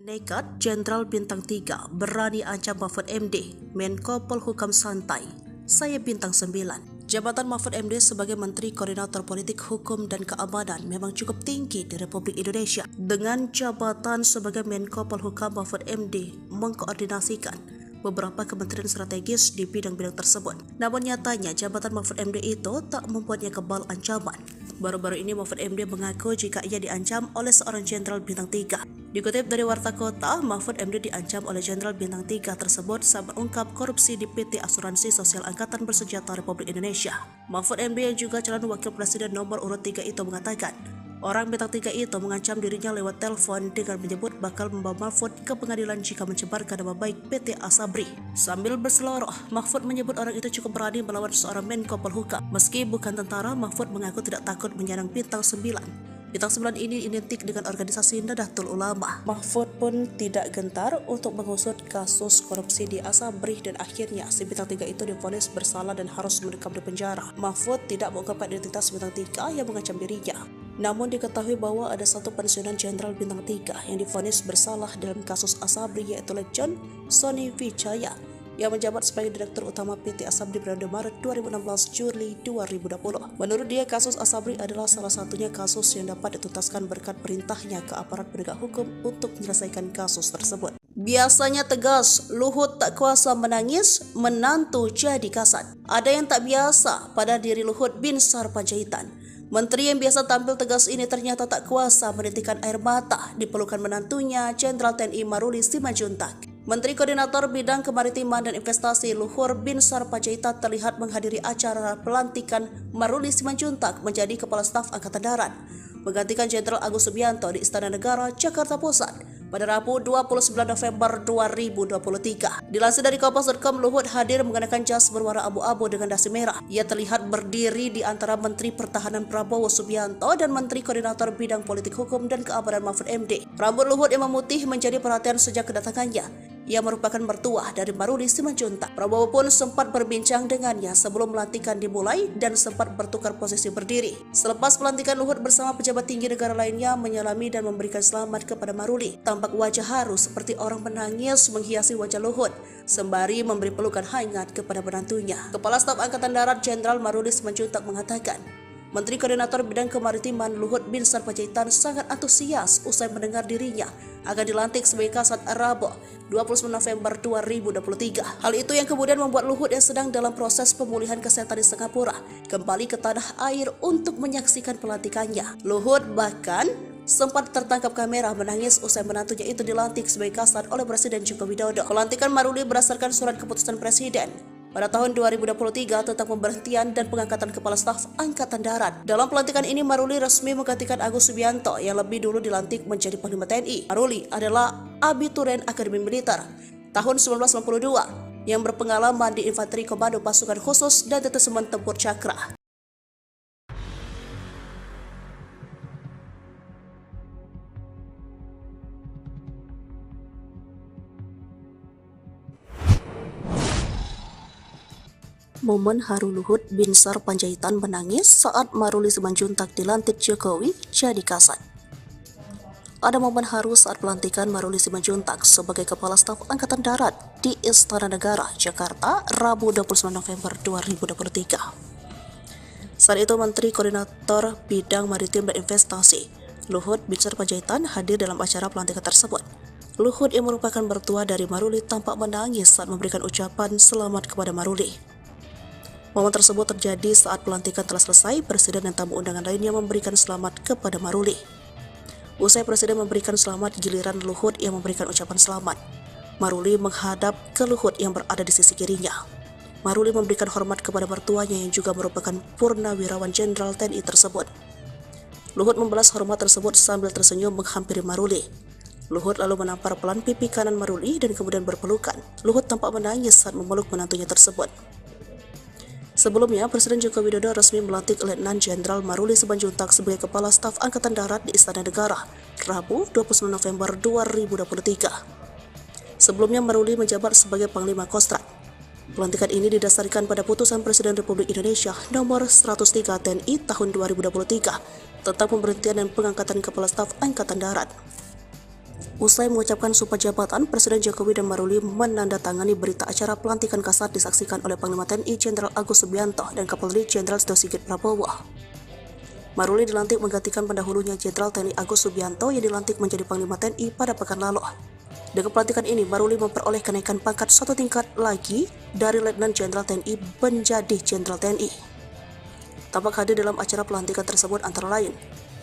Nekat, Jenderal Bintang 3 berani ancam Mahfud MD, Menko Polhukam santai. Saya Bintang 9. Jabatan Mahfud MD sebagai Menteri Koordinator Politik Hukum dan Keamanan memang cukup tinggi di Republik Indonesia. Dengan jabatan sebagai Menko Polhukam, Mahfud MD mengkoordinasikan beberapa kementerian strategis di bidang-bidang tersebut. Namun nyatanya jabatan Mahfud MD itu tak membuatnya kebal ancaman. Baru-baru ini Mahfud MD mengaku jika ia diancam oleh seorang Jenderal Bintang 3. Dikutip dari Warta Kota, Mahfud MD diancam oleh Jenderal Bintang 3 tersebut saat mengungkap korupsi di PT Asuransi Sosial Angkatan Bersenjata Republik Indonesia. Mahfud MD yang juga calon wakil presiden nomor urut 3 itu mengatakan, orang Bintang 3 itu mengancam dirinya lewat telepon dengan menyebut bakal membawa Mahfud ke pengadilan jika mencemarkan nama baik PT Asabri. Sambil berseloroh, Mahfud menyebut orang itu cukup berani melawan seorang Menko Polhukam. Meski bukan tentara, Mahfud mengaku tidak takut menyerang Bintang 9. Bintang 9 ini identik dengan organisasi Nahdlatul Ulama. Mahfud pun tidak gentar untuk mengusut kasus korupsi di Asabri dan akhirnya si Bintang 3 itu divonis bersalah dan harus mendekam di penjara. Mahfud tidak mengungkapkan identitas Bintang 3 yang mengancam dirinya. Namun diketahui bahwa ada satu pensiunan Jenderal Bintang 3 yang divonis bersalah dalam kasus Asabri yaitu Legend Sony Wijaya yang menjabat sebagai Direktur Utama PT Asabri periode Maret 2016 Juli 2020. Menurut dia, kasus Asabri adalah salah satunya kasus yang dapat dituntaskan berkat perintahnya ke aparat penegak hukum untuk menyelesaikan kasus tersebut. Biasanya tegas, Luhut tak kuasa menangis, menantu jadi kasat. Ada yang tak biasa pada diri Luhut Binsar Panjaitan. Menteri yang biasa tampil tegas ini ternyata tak kuasa menitikkan air mata di pelukan menantunya, Jenderal TNI Maruli Simanjuntak. Menteri Koordinator Bidang Kemaritiman dan Investasi Luhut Binsar Panjaitan terlihat menghadiri acara pelantikan Maruli Simanjuntak menjadi Kepala Staf Angkatan Darat, menggantikan Jenderal Agus Subianto di Istana Negara, Jakarta Pusat pada Rabu 29 November 2023. Dilansir dari Kompas.com, Luhut hadir mengenakan jas berwarna abu-abu dengan dasi merah. Ia terlihat berdiri di antara Menteri Pertahanan Prabowo Subianto dan Menteri Koordinator Bidang Politik Hukum dan Keamanan Mahfud MD. Rambut Luhut yang memutih menjadi perhatian sejak kedatangannya. Ia merupakan mertua dari Maruli Simanjuntak. Prabowo pun sempat berbincang dengannya sebelum pelantikan dimulai dan sempat bertukar posisi berdiri. Selepas pelantikan, Luhut bersama pejabat tinggi negara lainnya menyalami dan memberikan selamat kepada Maruli. Tampak wajah haru seperti orang menangis menghiasi wajah Luhut, sembari memberi pelukan hangat kepada menantunya. Kepala Staf Angkatan Darat Jenderal Maruli Simanjuntak mengatakan, Menteri Koordinator Bidang Kemaritiman Luhut Binsar Panjaitan sangat antusias usai mendengar dirinya akan dilantik sebagai Kasat Rabu 29 November 2023. Hal itu yang kemudian membuat Luhut yang sedang dalam proses pemulihan kesehatan di Singapura kembali ke tanah air untuk menyaksikan pelantikannya. Luhut bahkan sempat tertangkap kamera menangis usai menantunya itu dilantik sebagai Kasat oleh Presiden Joko Widodo. Pelantikan Maruli berdasarkan surat keputusan Presiden pada tahun 2023 tentang pemberhentian dan pengangkatan Kepala Staf Angkatan Darat. Dalam pelantikan ini, Maruli resmi menggantikan Agus Subianto yang lebih dulu dilantik menjadi Panglima TNI. Maruli adalah abituren Akademi Militer tahun 1992 yang berpengalaman di Infanteri Komando Pasukan Khusus dan Detesemen Tempur Cakra. Momen haru Luhut Binsar Panjaitan menangis saat Maruli Simanjuntak dilantik Jokowi jadi kasat. Ada momen haru saat pelantikan Maruli Simanjuntak sebagai Kepala Staf Angkatan Darat di Istana Negara, Jakarta, Rabu 29 November 2023. Saat itu Menteri Koordinator Bidang Maritim dan Investasi, Luhut Binsar Panjaitan hadir dalam acara pelantikan tersebut. Luhut yang merupakan mertua dari Maruli tampak menangis saat memberikan ucapan selamat kepada Maruli. Momen tersebut terjadi saat pelantikan telah selesai, Presiden dan tamu undangan lainnya memberikan selamat kepada Maruli. Usai Presiden memberikan selamat, giliran Luhut yang memberikan ucapan selamat. Maruli menghadap ke Luhut yang berada di sisi kirinya. Maruli memberikan hormat kepada mertuanya yang juga merupakan Purnawirawan Jenderal TNI tersebut. Luhut membalas hormat tersebut sambil tersenyum menghampiri Maruli. Luhut lalu menampar pelan pipi kanan Maruli dan kemudian berpelukan. Luhut tampak menangis saat memeluk menantunya tersebut. Sebelumnya, Presiden Joko Widodo resmi melantik Letnan Jenderal Maruli Simanjuntak sebagai Kepala Staf Angkatan Darat di Istana Negara, Rabu 29 November 2023. Sebelumnya, Maruli menjabat sebagai Panglima Kostrat. Pelantikan ini didasarkan pada putusan Presiden Republik Indonesia nomor 103 TNI tahun 2023 tentang pemberhentian dan pengangkatan Kepala Staf Angkatan Darat. Usai mengucapkan sumpah jabatan, Presiden Jokowi dan Maruli menandatangani berita acara pelantikan Kasat disaksikan oleh Panglima TNI Jenderal Agus Subianto dan Kapolri Jenderal Tito Sigit Prabowo. Maruli dilantik menggantikan pendahulunya Jenderal TNI Agus Subianto yang dilantik menjadi Panglima TNI pada pekan lalu. Dengan pelantikan ini, Maruli memperoleh kenaikan pangkat satu tingkat lagi dari Letnan Jenderal TNI menjadi Jenderal TNI. Tampak hadir dalam acara pelantikan tersebut antara lain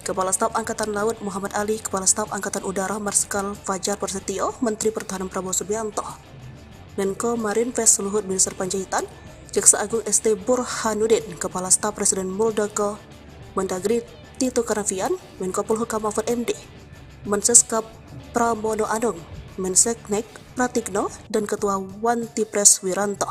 Kepala Staf Angkatan Laut Muhammad Ali, Kepala Staf Angkatan Udara Marsikal Fajar Prasetyo, Menteri Pertahanan Prabowo Subianto, Menko Marinvest Luhut Binsar Panjaitan, Jaksa Agung ST Burhanuddin, Kepala Staf Presiden Muldoko, Mendagri Tito Karnavian, Menko Polhukam Mahfud MD, Menseskap Pramono Anung, Menseknek Pratikno, dan Ketua Wantipres Wiranto.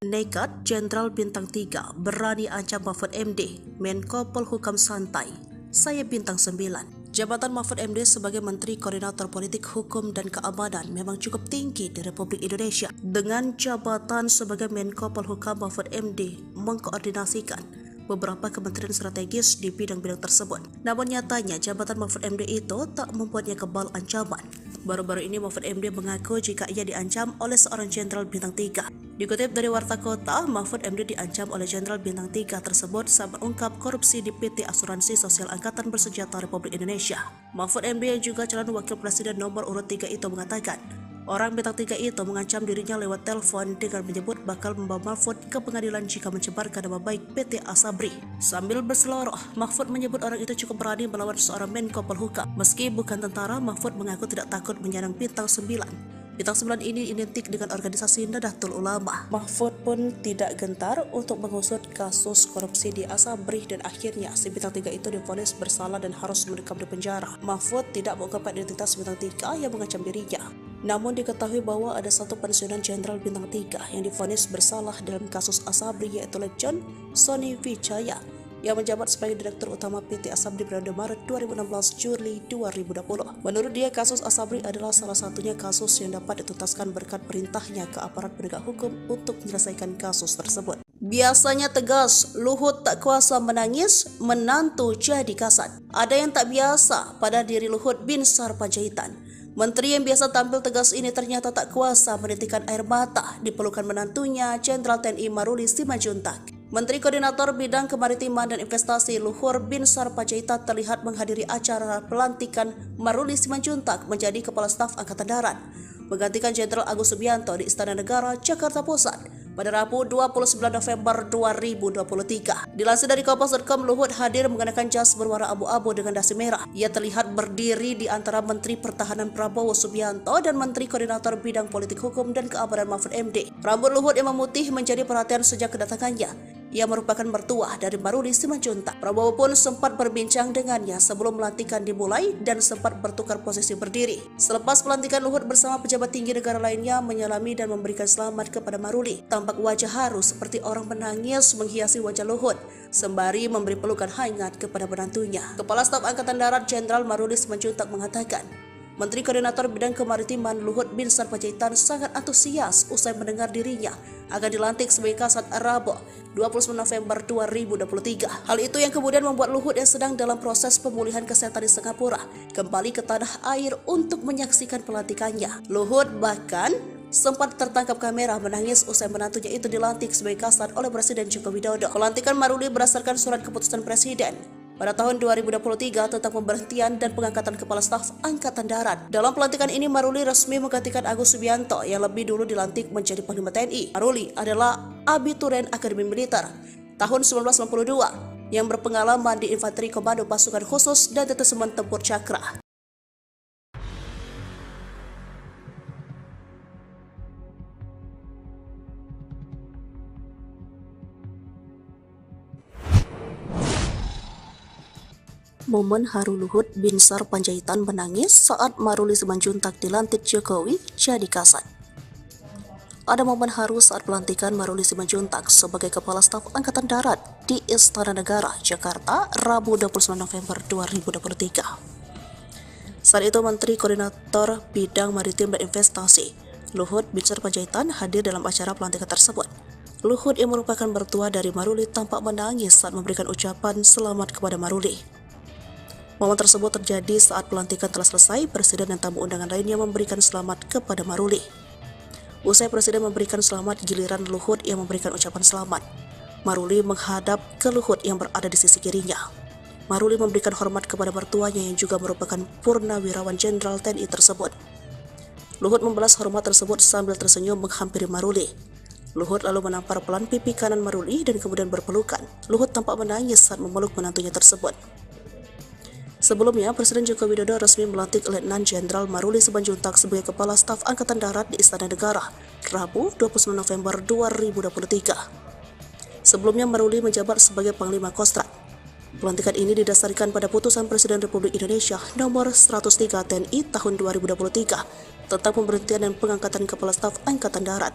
Nekat Jenderal Bintang 3 berani ancam Mahfud MD, Menko Polhukam santai, saya Bintang 9. Jabatan Mahfud MD sebagai Menteri Koordinator Politik Hukum dan Keamanan memang cukup tinggi di Republik Indonesia. Dengan jabatan sebagai Menko Polhukam, Mahfud MD mengkoordinasikan beberapa kementerian strategis di bidang-bidang tersebut. Namun nyatanya jabatan Mahfud MD itu tak membuatnya kebal ancaman. Baru-baru ini Mahfud MD mengaku jika ia diancam oleh seorang Jenderal Bintang 3. Dikutip dari Warta Kota, Mahfud MD diancam oleh Jenderal Bintang 3 tersebut saat mengungkap korupsi di PT Asuransi Sosial Angkatan Bersenjata Republik Indonesia. Mahfud MD yang juga calon wakil presiden nomor urut 3 itu mengatakan, orang Bintang 3 itu mengancam dirinya lewat telepon dengan menyebut bakal membawa Mahfud ke pengadilan jika mencemarkan nama baik PT Asabri. Sambil berseloroh, Mahfud menyebut orang itu cukup berani melawan seorang Menko Polhukam. Meski bukan tentara, Mahfud mengaku tidak takut menyerang Bintang 9. Bintang 9 ini identik dengan organisasi Nahdlatul Ulama. Mahfud pun tidak gentar untuk mengusut kasus korupsi di Asabri dan akhirnya si Bintang 3 itu divonis bersalah dan harus mendekam di penjara. Mahfud tidak mengungkapkan identitas Bintang 3 yang mengancam dirinya. Namun diketahui bahwa ada satu pensiunan Jenderal Bintang 3 yang divonis bersalah dalam kasus Asabri yaitu Legend Sony Wijaya yang menjabat sebagai Direktur Utama PT Asabri periode Maret 2016 Juli 2020. Menurut dia, kasus Asabri adalah salah satunya kasus yang dapat dituntaskan berkat perintahnya ke aparat penegak hukum untuk menyelesaikan kasus tersebut. Biasanya tegas, Luhut tak kuasa menangis, menantu jadi kasat. Ada yang tak biasa pada diri Luhut Binsar Panjaitan. Menteri yang biasa tampil tegas ini ternyata tak kuasa menitikan air mata di pelukan menantunya Jenderal TNI Maruli Simanjuntak. Menteri Koordinator Bidang Kemaritiman dan Investasi Luhut Binsar Panjaitan terlihat menghadiri acara pelantikan Maruli Simanjuntak menjadi Kepala Staf Angkatan Darat, menggantikan Jenderal Agus Subianto di Istana Negara, Jakarta Pusat pada Rabu 29 November 2023. Dilansir dari Kompas.com, Luhut hadir mengenakan jas berwarna abu-abu dengan dasi merah. Ia terlihat berdiri di antara Menteri Pertahanan Prabowo Subianto dan Menteri Koordinator Bidang Politik Hukum dan Keamanan Mahfud MD. Rambut Luhut yang memutih menjadi perhatian sejak kedatangannya. Ia merupakan mertua dari Maruli Simanjuntak. Prabowo pun sempat berbincang dengannya sebelum pelantikan dimulai dan sempat bertukar posisi berdiri. Selepas pelantikan, Luhut bersama pejabat tinggi negara lainnya menyalami dan memberikan selamat kepada Maruli. Tampak wajah haru seperti orang menangis menghiasi wajah Luhut, sembari memberi pelukan hangat kepada menantunya. Kepala Staf Angkatan Darat Jenderal Maruli Simanjuntak mengatakan, Menteri Koordinator Bidang Kemaritiman Luhut Binsar Panjaitan sangat antusias usai mendengar dirinya akan dilantik sebagai Kasat Rabu 29 November 2023. Hal itu yang kemudian membuat Luhut yang sedang dalam proses pemulihan kesehatan di Singapura kembali ke tanah air untuk menyaksikan pelantikannya. Luhut bahkan sempat tertangkap kamera menangis usai menantunya itu dilantik sebagai Kasat oleh Presiden Joko Widodo. Pelantikan Maruli berdasarkan surat keputusan Presiden pada tahun 2023 tentang pemberhentian dan pengangkatan Kepala Staf Angkatan Darat. Dalam pelantikan ini, Maruli resmi menggantikan Agus Subianto yang lebih dulu dilantik menjadi Panglima TNI. Maruli adalah abituren Akademi Militer tahun 1992 yang berpengalaman di Infanteri Komando Pasukan Khusus dan Detesemen Tempur Cakra. Momen haru Luhut Binsar Panjaitan menangis saat Maruli Simanjuntak dilantik Jokowi jadi kasat. Ada momen haru saat pelantikan Maruli Simanjuntak sebagai Kepala Staf Angkatan Darat di Istana Negara, Jakarta, Rabu 29 November 2023. Saat itu Menteri Koordinator Bidang Maritim dan Investasi, Luhut Binsar Panjaitan hadir dalam acara pelantikan tersebut. Luhut yang merupakan mertua dari Maruli tampak menangis saat memberikan ucapan selamat kepada Maruli. Momen tersebut terjadi saat pelantikan telah selesai, Presiden dan tamu undangan lainnya memberikan selamat kepada Maruli. Usai Presiden memberikan selamat, giliran Luhut yang memberikan ucapan selamat. Maruli menghadap ke Luhut yang berada di sisi kirinya. Maruli memberikan hormat kepada mertuanya yang juga merupakan Purnawirawan Jenderal TNI tersebut. Luhut membalas hormat tersebut sambil tersenyum menghampiri Maruli. Luhut lalu menampar pelan pipi kanan Maruli dan kemudian berpelukan. Luhut tampak menangis saat memeluk menantunya tersebut. Sebelumnya, Presiden Joko Widodo resmi melantik Letnan Jenderal Maruli Simanjuntak sebagai Kepala Staf Angkatan Darat di Istana Negara, Rabu 29 November 2023. Sebelumnya, Maruli menjabat sebagai Panglima Kostrat. Pelantikan ini didasarkan pada putusan Presiden Republik Indonesia nomor 103 TNI tahun 2023 tentang pemberhentian dan pengangkatan Kepala Staf Angkatan Darat.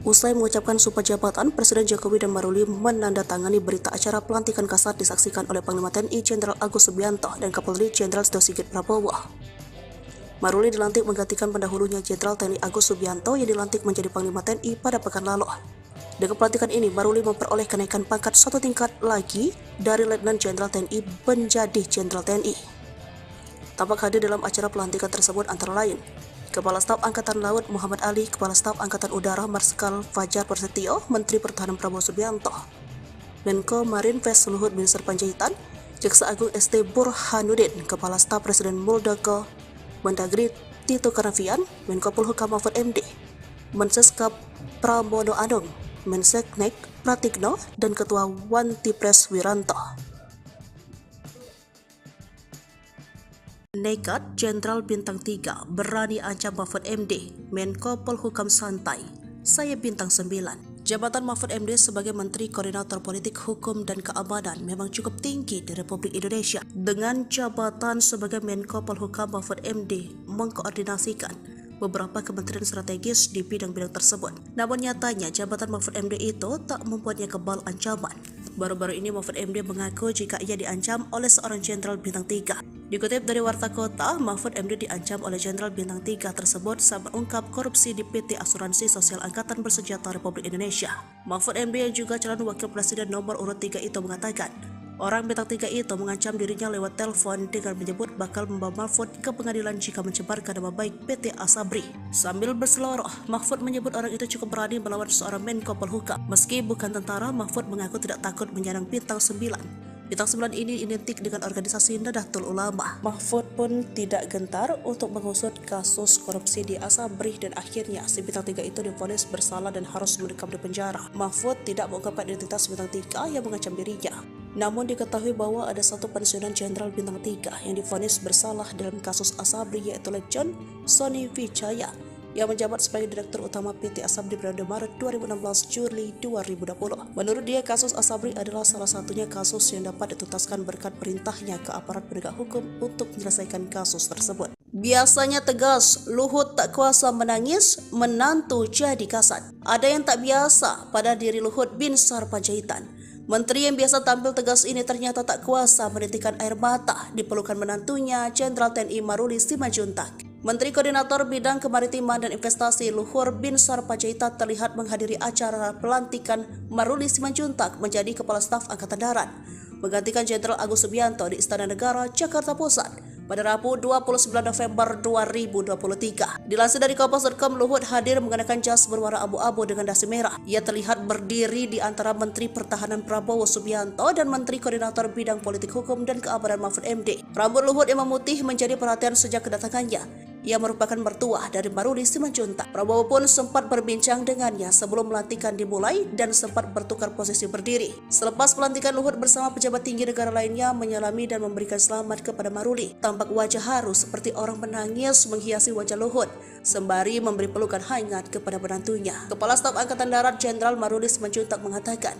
Usai mengucapkan sumpah jabatan, Presiden Jokowi dan Maruli menandatangani berita acara pelantikan kasat disaksikan oleh Panglima TNI Jenderal Agus Subianto dan Kapolri Jenderal Tito Sigit Prabowo. Maruli dilantik menggantikan pendahulunya Jenderal TNI Agus Subianto yang dilantik menjadi Panglima TNI pada pekan lalu. Dengan pelantikan ini, Maruli memperoleh kenaikan pangkat satu tingkat lagi dari Letnan Jenderal TNI menjadi Jenderal TNI. Tampak hadir dalam acara pelantikan tersebut antara lain Kepala Staf Angkatan Laut Muhammad Ali, Kepala Staf Angkatan Udara Marsikal Fajar Prasetyo, Menteri Pertahanan Prabowo Subianto, Menko Marinvest Luhut Binsar Panjaitan, Jaksa Agung ST Burhanuddin, Kepala Staf Presiden Muldoko, Mendagri Tito Karnavian, Menko Polhukam Mahfud MD, Menseskap Pramono Anung, Menseknek Pratikno, dan Ketua Wantipres Wiranto. Nekat, Jenderal Bintang 3 berani ancam Mahfud MD, Menko Polhukam santai, saya Bintang 9. Jabatan Mahfud MD sebagai Menteri Koordinator Politik Hukum dan Keamanan memang cukup tinggi di Republik Indonesia. Dengan jabatan sebagai Menko Polhukam, Mahfud MD mengkoordinasikan beberapa kementerian strategis di bidang-bidang tersebut. Namun nyatanya jabatan Mahfud MD itu tak membuatnya kebal ancaman. Baru-baru ini Mahfud MD mengaku jika ia diancam oleh seorang Jenderal Bintang 3. Dikutip dari Warta Kota, Mahfud MD diancam oleh Jenderal Bintang 3 tersebut saat mengungkap korupsi di PT Asuransi Sosial Angkatan Bersenjata Republik Indonesia. Mahfud MD yang juga calon wakil presiden nomor urut 3 itu mengatakan, orang Bintang 3 itu mengancam dirinya lewat telepon dengan menyebut bakal membawa Mahfud ke pengadilan jika mencemarkan nama baik PT Asabri. Sambil berseloroh, Mahfud menyebut orang itu cukup berani melawan seorang Menko Polhukam. Meski bukan tentara, Mahfud mengaku tidak takut menyerang Bintang 9. Bintang 9 ini identik dengan organisasi Nahdlatul Ulama. Mahfud pun tidak gentar untuk mengusut kasus korupsi di Asabri dan akhirnya si Bintang 3 itu divonis bersalah dan harus mendekam di penjara. Mahfud tidak mengungkapkan identitas Bintang 3 yang mengancam dirinya. Namun diketahui bahwa ada satu pensiunan Jenderal Bintang 3 yang divonis bersalah dalam kasus Asabri yaitu Lejen Sony Wijaya yang menjabat sebagai Direktur Utama PT Asabri periode Maret 2016 Juli 2020. Menurut dia, kasus Asabri adalah salah satunya kasus yang dapat dituntaskan berkat perintahnya ke aparat penegak hukum untuk menyelesaikan kasus tersebut. Biasanya tegas, Luhut tak kuasa menangis, menantu jadi kasat. Ada yang tak biasa pada diri Luhut Binsar Panjaitan. Menteri yang biasa tampil tegas ini ternyata tak kuasa menitikan air mata di pelukan menantunya Jenderal TNI Maruli Simanjuntak. Menteri Koordinator Bidang Kemaritiman dan Investasi Luhut Binsar Panjaitan terlihat menghadiri acara pelantikan Maruli Simanjuntak menjadi Kepala Staf Angkatan Darat, menggantikan Jenderal Agus Subianto di Istana Negara, Jakarta Pusat pada Rabu 29 November 2023. Dilansir dari Kompas.com, Luhut hadir mengenakan jas berwarna abu-abu dengan dasi merah. Ia terlihat berdiri di antara Menteri Pertahanan Prabowo Subianto dan Menteri Koordinator Bidang Politik Hukum dan Keamanan Mahfud MD. Rambut Luhut yang memutih menjadi perhatian sejak kedatangannya. Ia merupakan mertua dari Maruli Simanjuntak. Prabowo pun sempat berbincang dengannya sebelum pelantikan dimulai dan sempat bertukar posisi berdiri. Selepas pelantikan, Luhut bersama pejabat tinggi negara lainnya menyalami dan memberikan selamat kepada Maruli. Tampak wajah haru seperti orang menangis menghiasi wajah Luhut, sembari memberi pelukan hangat kepada menantunya. Kepala Staf Angkatan Darat Jenderal Maruli Simanjuntak mengatakan,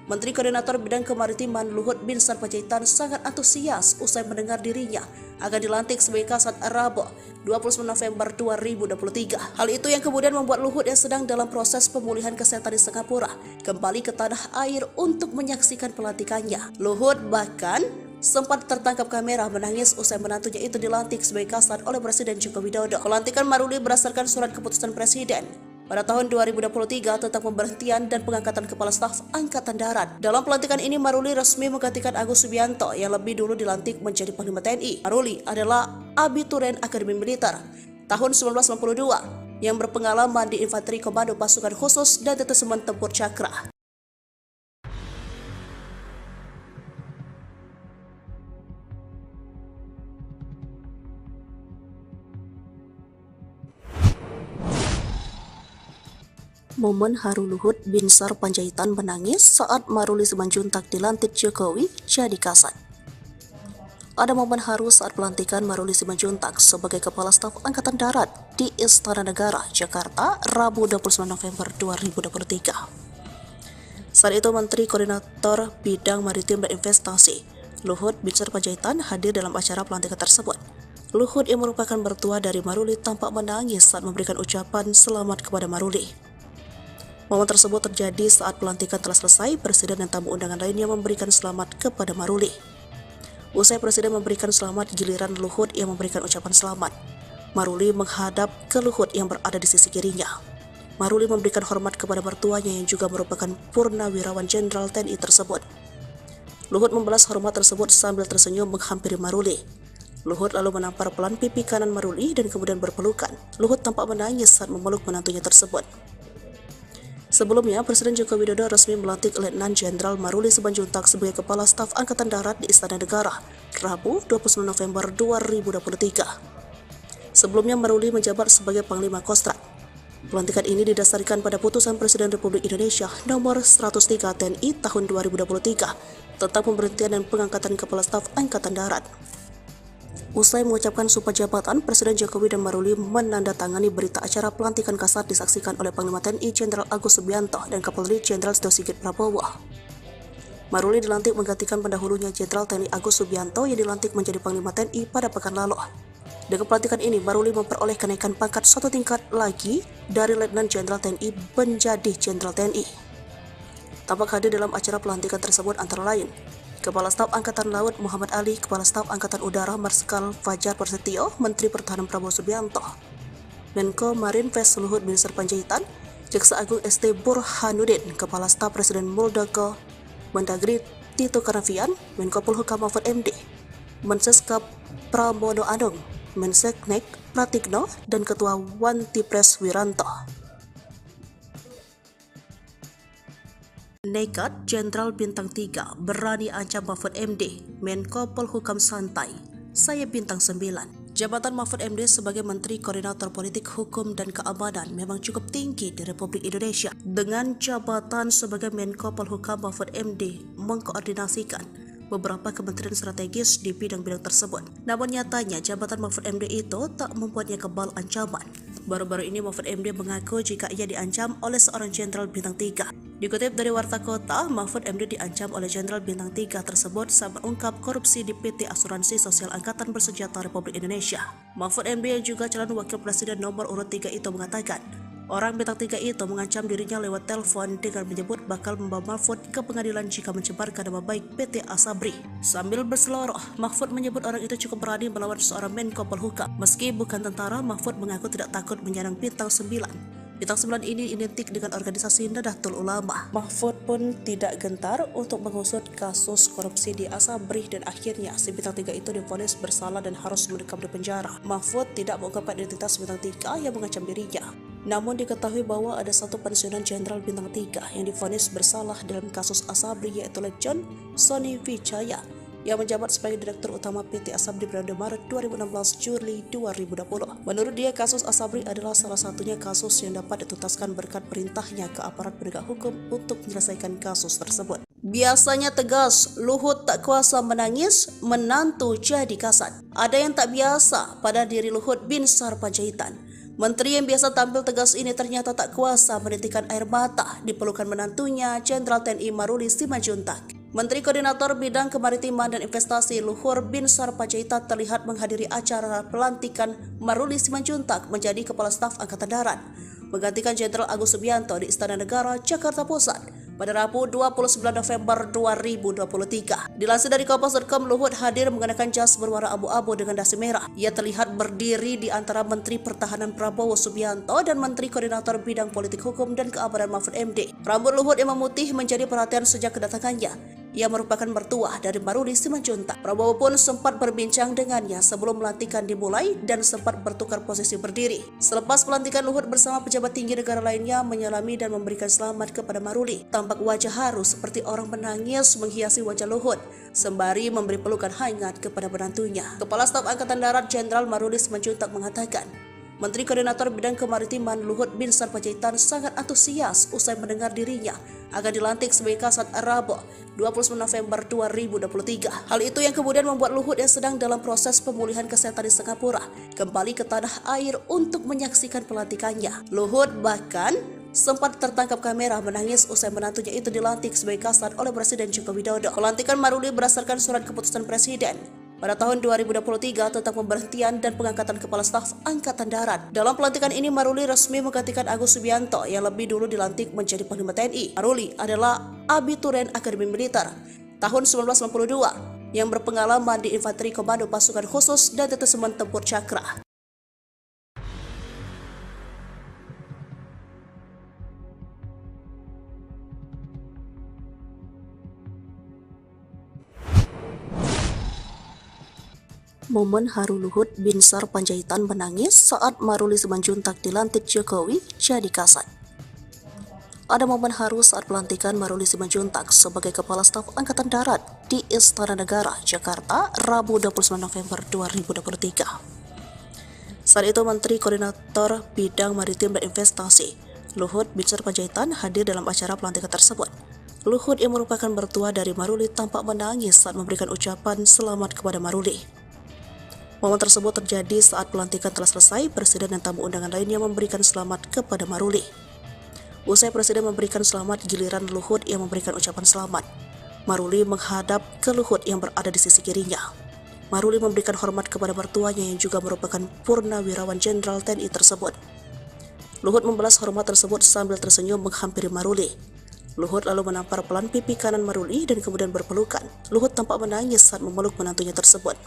Menteri Koordinator Bidang Kemaritiman Luhut Binsar Panjaitan sangat antusias usai mendengar dirinya akan dilantik sebagai Kasat Rabu 29 November 2023. Hal itu yang kemudian membuat Luhut yang sedang dalam proses pemulihan kesehatan di Singapura kembali ke tanah air untuk menyaksikan pelantikannya. Luhut bahkan sempat tertangkap kamera menangis usai menantunya itu dilantik sebagai Kasat oleh Presiden Joko Widodo. Pelantikan Maruli berdasarkan surat keputusan Presiden pada tahun 2023 tentang pemberhentian dan pengangkatan Kepala Staf Angkatan Darat. Dalam pelantikan ini, Maruli resmi menggantikan Agus Subianto yang lebih dulu dilantik menjadi Panglima TNI. Maruli adalah abituren Akademi Militer tahun 1992 yang berpengalaman di Infanteri Komando Pasukan Khusus dan Detesemen Tempur Cakra. Momen haru Luhut Binsar Panjaitan menangis saat Maruli Simanjuntak dilantik Jokowi jadi kasat. Ada momen haru saat pelantikan Maruli Simanjuntak sebagai Kepala Staf Angkatan Darat di Istana Negara, Jakarta, Rabu 29 November 2023. Saat itu Menteri Koordinator Bidang Maritim dan Investasi, Luhut Binsar Panjaitan, hadir dalam acara pelantikan tersebut. Luhut yang merupakan mertua dari Maruli tampak menangis saat memberikan ucapan selamat kepada Maruli. Momen tersebut terjadi saat pelantikan telah selesai. Presiden dan tamu undangan lainnya memberikan selamat kepada Maruli. Usai Presiden memberikan selamat, giliran Luhut yang memberikan ucapan selamat. Maruli menghadap ke Luhut yang berada di sisi kirinya. Maruli memberikan hormat kepada mertuanya yang juga merupakan Purnawirawan Jenderal TNI tersebut. Luhut membalas hormat tersebut sambil tersenyum menghampiri Maruli. Luhut lalu menampar pelan pipi kanan Maruli dan kemudian berpelukan. Luhut tampak menangis saat memeluk menantunya tersebut. Sebelumnya, Presiden Joko Widodo resmi melantik Letnan Jenderal Maruli Simanjuntak sebagai Kepala Staf Angkatan Darat di Istana Negara, Rabu 29 November 2023. Sebelumnya, Maruli menjabat sebagai Panglima Kostrat. Pelantikan ini didasarkan pada putusan Presiden Republik Indonesia nomor 103 TNI tahun 2023 tentang pemberhentian dan pengangkatan Kepala Staf Angkatan Darat. Usai mengucapkan sumpah jabatan, Presiden Jokowi dan Maruli menandatangani berita acara pelantikan kasat disaksikan oleh Panglima TNI Jenderal Agus Subianto dan Kapolri Jenderal Tito Sigit Prabowo. Maruli dilantik menggantikan pendahulunya Jenderal TNI Agus Subianto yang dilantik menjadi Panglima TNI pada pekan lalu. Dengan pelantikan ini, Maruli memperoleh kenaikan pangkat satu tingkat lagi dari Letnan Jenderal TNI menjadi Jenderal TNI. Tampak hadir dalam acara pelantikan tersebut antara lain Kepala Staf Angkatan Laut Muhammad Ali, Kepala Staf Angkatan Udara Marsikal Fajar Prasetyo, Menteri Pertahanan Prabowo Subianto, Menko Marinvest Luhut Binsar Panjaitan, Jaksa Agung ST Burhanuddin, Kepala Staf Presiden Muldoko, Mendagri Tito Karnavian, Menko Polhukam Mahfud MD, Menseskap Pramono Anung, Menseknek Pratikno, dan Ketua Wantipres Wiranto. Nekat Jenderal Bintang 3 berani ancam Mahfud MD, Menko Polhukam santai, saya Bintang 9. Jabatan Mahfud MD sebagai Menteri Koordinator Politik Hukum dan Keamanan memang cukup tinggi di Republik Indonesia. Dengan jabatan sebagai Menko Polhukam, Mahfud MD mengkoordinasikan beberapa kementerian strategis di bidang-bidang tersebut. Namun nyatanya jabatan Mahfud MD itu tak membuatnya kebal ancaman. Baru-baru ini Mahfud MD mengaku jika ia diancam oleh seorang Jenderal Bintang 3. Dikutip dari Warta Kota, Mahfud MD diancam oleh Jenderal Bintang 3 tersebut saat mengungkap korupsi di PT Asuransi Sosial Angkatan Bersenjata Republik Indonesia. Mahfud MD yang juga calon wakil presiden nomor urut 3 itu mengatakan, orang Bintang 3 itu mengancam dirinya lewat telepon dengan menyebut bakal membawa Mahfud ke pengadilan jika mencemarkan nama baik PT Asabri. Sambil berseloroh, Mahfud menyebut orang itu cukup berani melawan seorang Menko Polhukam. Meski bukan tentara, Mahfud mengaku tidak takut menyerang Bintang 9. Bintang 9 ini identik dengan organisasi Nahdlatul Ulama. Mahfud pun tidak gentar untuk mengusut kasus korupsi di Asabri dan akhirnya si Bintang 3 itu divonis bersalah dan harus mendekam di penjara. Mahfud tidak mengungkapkan identitas Bintang 3 yang mengancam dirinya. Namun diketahui bahwa ada satu pensiunan Jenderal Bintang 3 yang divonis bersalah dalam kasus Asabri, yaitu Lejen Sony Wijaya yang menjabat sebagai Direktur Utama PT Asabri periode Maret 2016 Juli 2020. Menurut dia, kasus Asabri adalah salah satunya kasus yang dapat dituntaskan berkat perintahnya ke aparat penegak hukum untuk menyelesaikan kasus tersebut. Biasanya tegas, Luhut tak kuasa menangis, menantu jadi kasat. Ada yang tak biasa pada diri Luhut Binsar Panjaitan. Menteri yang biasa tampil tegas ini ternyata tak kuasa menitikan air mata di pelukan menantunya Jenderal TNI Maruli Simanjuntak. Menteri Koordinator Bidang Kemaritiman dan Investasi Luhut Binsar Panjaitan terlihat menghadiri acara pelantikan Maruli Simanjuntak menjadi Kepala Staf Angkatan Darat, menggantikan Jenderal Agus Subianto di Istana Negara, Jakarta Pusat, pada Rabu 29 November 2023. Dilansir dari kompas.com, Luhut hadir mengenakan jas berwarna abu-abu dengan dasi merah. Ia terlihat berdiri di antara Menteri Pertahanan Prabowo Subianto dan Menteri Koordinator Bidang Politik Hukum dan Keamanan Mahfud MD. Rambut Luhut yang memutih menjadi perhatian sejak kedatangannya. Ia merupakan mertua dari Maruli Simanjuntak. Prabowo pun sempat berbincang dengannya sebelum pelantikan dimulai dan sempat bertukar posisi berdiri. Selepas pelantikan, Luhut bersama pejabat tinggi negara lainnya menyalami dan memberikan selamat kepada Maruli. Tampak wajah haru seperti orang menangis menghiasi wajah Luhut, sembari memberi pelukan hangat kepada menantunya. Kepala Staf Angkatan Darat Jenderal Maruli Simanjuntak mengatakan, Menteri Koordinator Bidang Kemaritiman Luhut Binsar Panjaitan sangat antusias usai mendengar dirinya akan dilantik sebagai Kasat Rabu 29 November 2023. Hal itu yang kemudian membuat Luhut yang sedang dalam proses pemulihan kesehatan di Singapura kembali ke tanah air untuk menyaksikan pelantikannya. Luhut bahkan sempat tertangkap kamera menangis usai menantunya itu dilantik sebagai Kasat oleh Presiden Joko Widodo. Pelantikan Maruli berdasarkan surat keputusan Presiden pada tahun 2023 tentang pemberhentian dan pengangkatan Kepala Staf Angkatan Darat. Dalam pelantikan ini, Maruli resmi menggantikan Agus Subianto yang lebih dulu dilantik menjadi Panglima TNI. Maruli adalah abituren Akademi Militer tahun 1992 yang berpengalaman di Infanteri Komando Pasukan Khusus dan Detesemen Tempur Cakra. Momen haru Luhut Binsar Panjaitan menangis saat Maruli Simanjuntak dilantik Jokowi jadi Kasat. Ada momen haru saat pelantikan Maruli Simanjuntak sebagai Kepala Staf Angkatan Darat di Istana Negara, Jakarta, Rabu 29 November 2023. Saat itu Menteri Koordinator Bidang Maritim dan Investasi, Luhut Binsar Panjaitan, hadir dalam acara pelantikan tersebut. Luhut yang merupakan mertua dari Maruli tampak menangis saat memberikan ucapan selamat kepada Maruli. Momen tersebut terjadi saat pelantikan telah selesai. Presiden dan tamu undangan lainnya memberikan selamat kepada Maruli. Usai Presiden memberikan selamat, giliran Luhut yang memberikan ucapan selamat. Maruli menghadap ke Luhut yang berada di sisi kirinya. Maruli memberikan hormat kepada mertuanya yang juga merupakan Purnawirawan Jenderal TNI tersebut. Luhut membalas hormat tersebut sambil tersenyum menghampiri Maruli. Luhut lalu menampar pelan pipi kanan Maruli dan kemudian berpelukan. Luhut tampak menangis saat memeluk menantunya tersebut.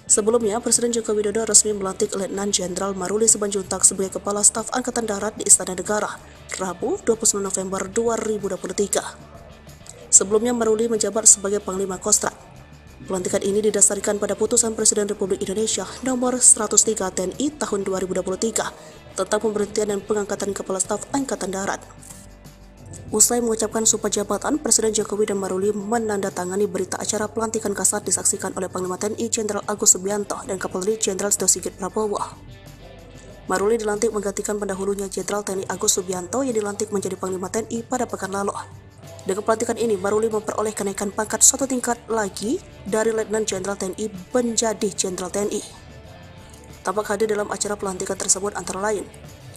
Sebelumnya, Presiden Joko Widodo resmi melantik Letnan Jenderal Maruli Simanjuntak sebagai Kepala Staf Angkatan Darat di Istana Negara, Rabu 29 November 2023. Sebelumnya, Maruli menjabat sebagai Panglima Kostrat. Pelantikan ini didasarkan pada putusan Presiden Republik Indonesia nomor 103 TNI tahun 2023 tentang pemberhentian dan pengangkatan Kepala Staf Angkatan Darat. Usai mengucapkan sumpah jabatan, Presiden Jokowi dan Maruli menandatangani berita acara pelantikan Kasat disaksikan oleh Panglima TNI Jenderal Agus Subianto dan Kapolri Jenderal Tito Sigit Prabowo. Maruli dilantik menggantikan pendahulunya Jenderal TNI Agus Subianto yang dilantik menjadi Panglima TNI pada pekan lalu. Dengan pelantikan ini, Maruli memperoleh kenaikan pangkat satu tingkat lagi dari Letnan Jenderal TNI menjadi Jenderal TNI. Tampak hadir dalam acara pelantikan tersebut antara lain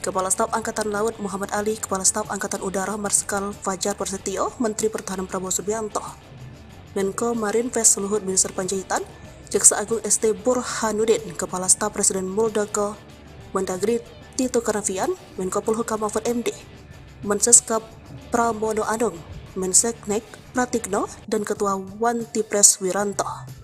Kepala Staf Angkatan Laut Muhammad Ali, Kepala Staf Angkatan Udara Marsikal Fajar Prasetyo, Menteri Pertahanan Prabowo Subianto, Menko Marinvest Luhut Binsar Panjaitan, Jaksa Agung ST Burhanuddin, Kepala Staf Presiden Muldoko, Mendagri Tito Karnavian, Menko Polhukam Mahfud MD, Menseskap Pramono Anung, Menseknek Pratikno, dan Ketua Wantipres Wiranto.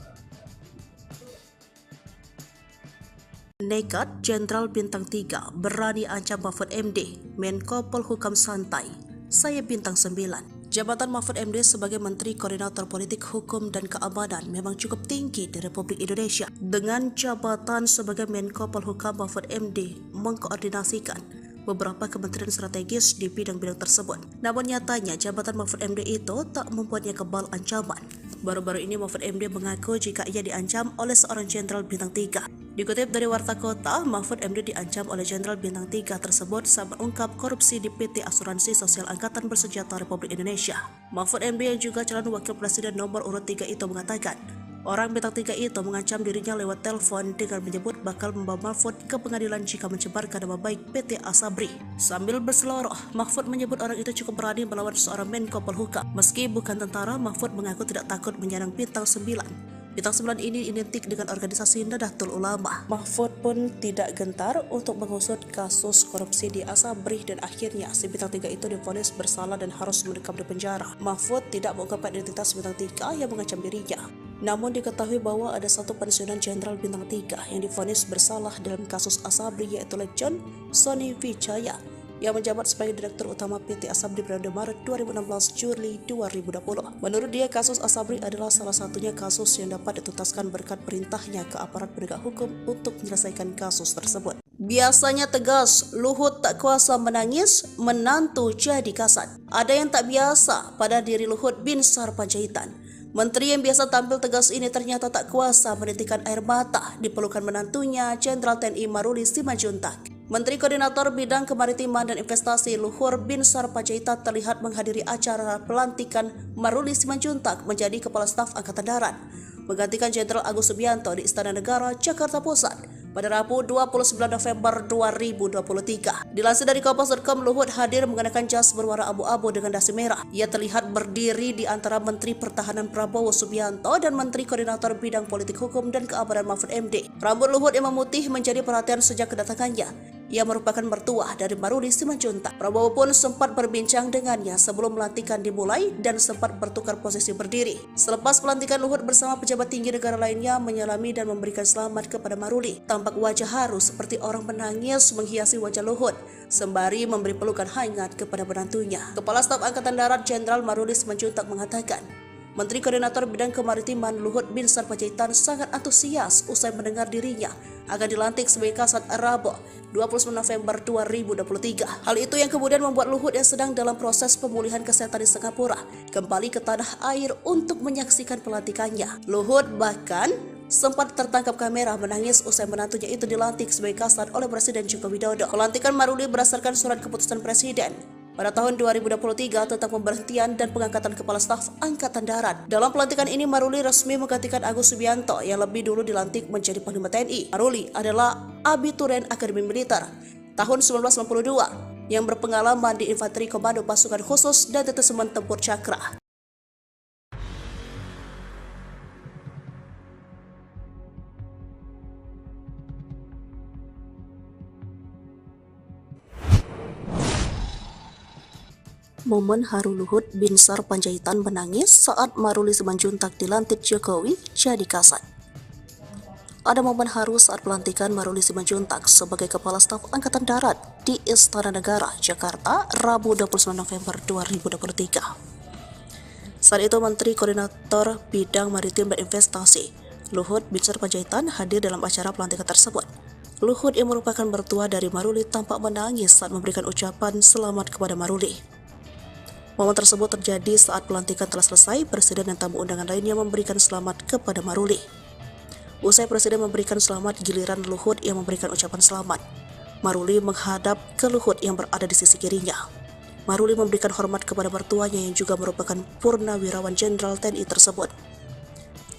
Nekat Jenderal Bintang 3 berani ancam Mahfud MD, Menko Polhukam santai, saya Bintang 9. Jabatan Mahfud MD sebagai Menteri Koordinator Politik Hukum dan Keamanan memang cukup tinggi di Republik Indonesia. Dengan jabatan sebagai Menko Polhukam, Mahfud MD mengkoordinasikan beberapa kementerian strategis di bidang-bidang tersebut. Namun nyatanya jabatan Mahfud MD itu tak membuatnya kebal ancaman. Baru-baru ini Mahfud MD mengaku jika ia diancam oleh seorang Jenderal Bintang 3. Dikutip dari Warta Kota, Mahfud MD diancam oleh Jenderal Bintang 3 tersebut saat mengungkap korupsi di PT Asuransi Sosial Angkatan Bersenjata Republik Indonesia. Mahfud MD yang juga calon wakil presiden nomor urut 3 itu mengatakan, orang Bintang 3 itu mengancam dirinya lewat telepon dengan menyebut bakal membawa Mahfud ke pengadilan jika mencemarkan nama baik PT Asabri. Sambil berseloroh, Mahfud menyebut orang itu cukup berani melawan seorang Menko Polhukam. Meski bukan tentara, Mahfud mengaku tidak takut menyerang Bintang 9. Bintang 9 ini identik dengan organisasi Nahdlatul Ulama. Mahfud pun tidak gentar untuk mengusut kasus korupsi di Asabri dan akhirnya si Bintang 3 itu divonis bersalah dan harus mendekam di penjara. Mahfud tidak mengungkapkan identitas Bintang 3 yang mengancam dirinya. Namun diketahui bahwa ada satu pensiunan Jenderal Bintang 3 yang divonis bersalah dalam kasus Asabri yaitu Legend Sony Wijaya yang menjabat sebagai Direktur Utama PT Asabri periode Maret 2016 Juli 2020. Menurut dia, kasus Asabri adalah salah satunya kasus yang dapat dituntaskan berkat perintahnya ke aparat penegak hukum untuk menyelesaikan kasus tersebut. Biasanya tegas, Luhut tak kuasa menangis, menantu jadi kasat. Ada yang tak biasa pada diri Luhut bin Sarpanjaitan. Menteri yang biasa tampil tegas ini ternyata tak kuasa menitikan air mata di pelukan menantunya, Jenderal TNI Maruli Simanjuntak. Menteri Koordinator Bidang Kemaritiman dan Investasi Luhur bin Sarpanjaitan terlihat menghadiri acara pelantikan Maruli Simanjuntak menjadi Kepala Staf Angkatan Darat, menggantikan Jenderal Agus Subianto di Istana Negara, Jakarta Pusat pada Rabu 29 November 2023. Dilansir dari Kompas.com, Luhut hadir mengenakan jas berwarna abu-abu dengan dasi merah. Ia terlihat berdiri di antara Menteri Pertahanan Prabowo Subianto dan Menteri Koordinator Bidang Politik Hukum dan Keamanan Mahfud MD. Rambut Luhut yang memutih menjadi perhatian sejak kedatangannya. Ia merupakan mertua dari Maruli Simanjuntak. Prabowo pun sempat berbincang dengannya sebelum pelantikan dimulai dan sempat bertukar posisi berdiri. Selepas pelantikan, Luhut bersama pejabat tinggi negara lainnya menyalami dan memberikan selamat kepada Maruli. Tampak wajah haru seperti orang menangis menghiasi wajah Luhut, sembari memberi pelukan hangat kepada menantunya. Kepala Staf Angkatan Darat Jenderal Maruli Simanjuntak mengatakan, Menteri Koordinator Bidang Kemaritiman Luhut bin Sarpanjaitan sangat antusias usai mendengar dirinya akan dilantik sebagai Kasat Rabu 29 November 2023. Hal itu yang kemudian membuat Luhut yang sedang dalam proses pemulihan kesehatan di Singapura kembali ke tanah air untuk menyaksikan pelantikannya. Luhut bahkan sempat tertangkap kamera menangis usai menantunya itu dilantik sebagai Kasat oleh Presiden Joko Widodo. Pelantikan Maruli berdasarkan surat keputusan Presiden pada tahun 2023 tentang pemberhentian dan pengangkatan Kepala Staf Angkatan Darat. Dalam pelantikan ini, Maruli resmi menggantikan Agus Subianto yang lebih dulu dilantik menjadi Panglima TNI. Maruli adalah abituren Akademi Militer tahun 1992 yang berpengalaman di Infanteri Komando Pasukan Khusus dan Detesemen Tempur Cakra. Momen haru Luhut bin Sarpanjaitan menangis saat Maruli Simanjuntak dilantik Jokowi jadi kasat. Ada momen haru saat pelantikan Maruli Simanjuntak sebagai Kepala Staf Angkatan Darat di Istana Negara, Jakarta, Rabu 29 November 2023. Saat itu Menteri Koordinator Bidang Maritim dan Investasi Luhut bin Sarpanjaitan hadir dalam acara pelantikan tersebut. Luhut yang merupakan mertua dari Maruli tampak menangis saat memberikan ucapan selamat kepada Maruli. Momen tersebut terjadi saat pelantikan telah selesai. Presiden dan tamu undangan lainnya memberikan selamat kepada Maruli. Usai Presiden memberikan selamat, giliran Luhut yang memberikan ucapan selamat. Maruli menghadap ke Luhut yang berada di sisi kirinya. Maruli memberikan hormat kepada mertuanya yang juga merupakan purnawirawan Jenderal TNI tersebut.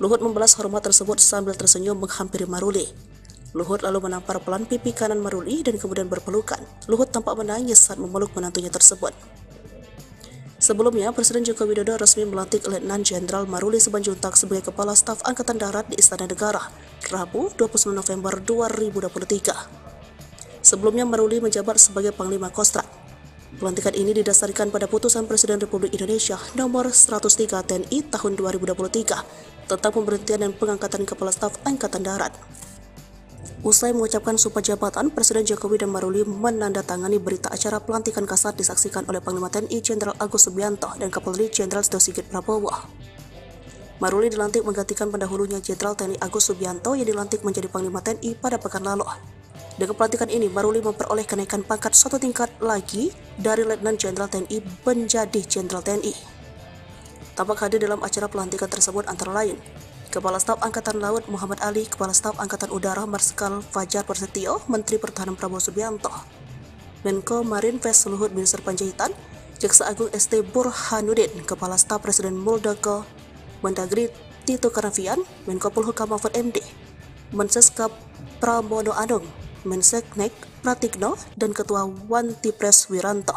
Luhut membalas hormat tersebut sambil tersenyum menghampiri Maruli. Luhut lalu menampar pelan pipi kanan Maruli dan kemudian berpelukan. Luhut tampak menangis saat memeluk menantunya tersebut. Sebelumnya, Presiden Joko Widodo resmi melantik Letnan Jenderal Maruli Simanjuntak sebagai Kepala Staf Angkatan Darat di Istana Negara, Rabu 29 November 2023. Sebelumnya, Maruli menjabat sebagai Panglima Kostrat. Pelantikan ini didasarkan pada putusan Presiden Republik Indonesia nomor 103 TNI tahun 2023 tentang pemberhentian dan pengangkatan Kepala Staf Angkatan Darat. Usai mengucapkan sumpah jabatan, Presiden Jokowi dan Maruli menandatangani berita acara pelantikan kasat disaksikan oleh Panglima TNI Jenderal Agus Subianto dan Kapolri Jenderal Tito Sigit Prabowo. Maruli dilantik menggantikan pendahulunya Jenderal TNI Agus Subianto yang dilantik menjadi Panglima TNI pada pekan lalu. Dengan pelantikan ini, Maruli memperoleh kenaikan pangkat satu tingkat lagi dari Letnan Jenderal TNI menjadi Jenderal TNI. Tampak hadir dalam acara pelantikan tersebut antara lain Kepala Staf Angkatan Laut Muhammad Ali, Kepala Staf Angkatan Udara Marsikal Fajar Prasetyo, Menteri Pertahanan Prabowo Subianto, Menko Marinvest Luhut bin Sarpanjaitan, Jaksa Agung ST Burhanuddin, Kepala Staf Presiden Muldoko, Mendagri Tito Karnavian, Menko Polhukam Mahfud MD, Menseskap Pramono Anung, Menseknek Pratikno, dan Ketua Wantipres Wiranto.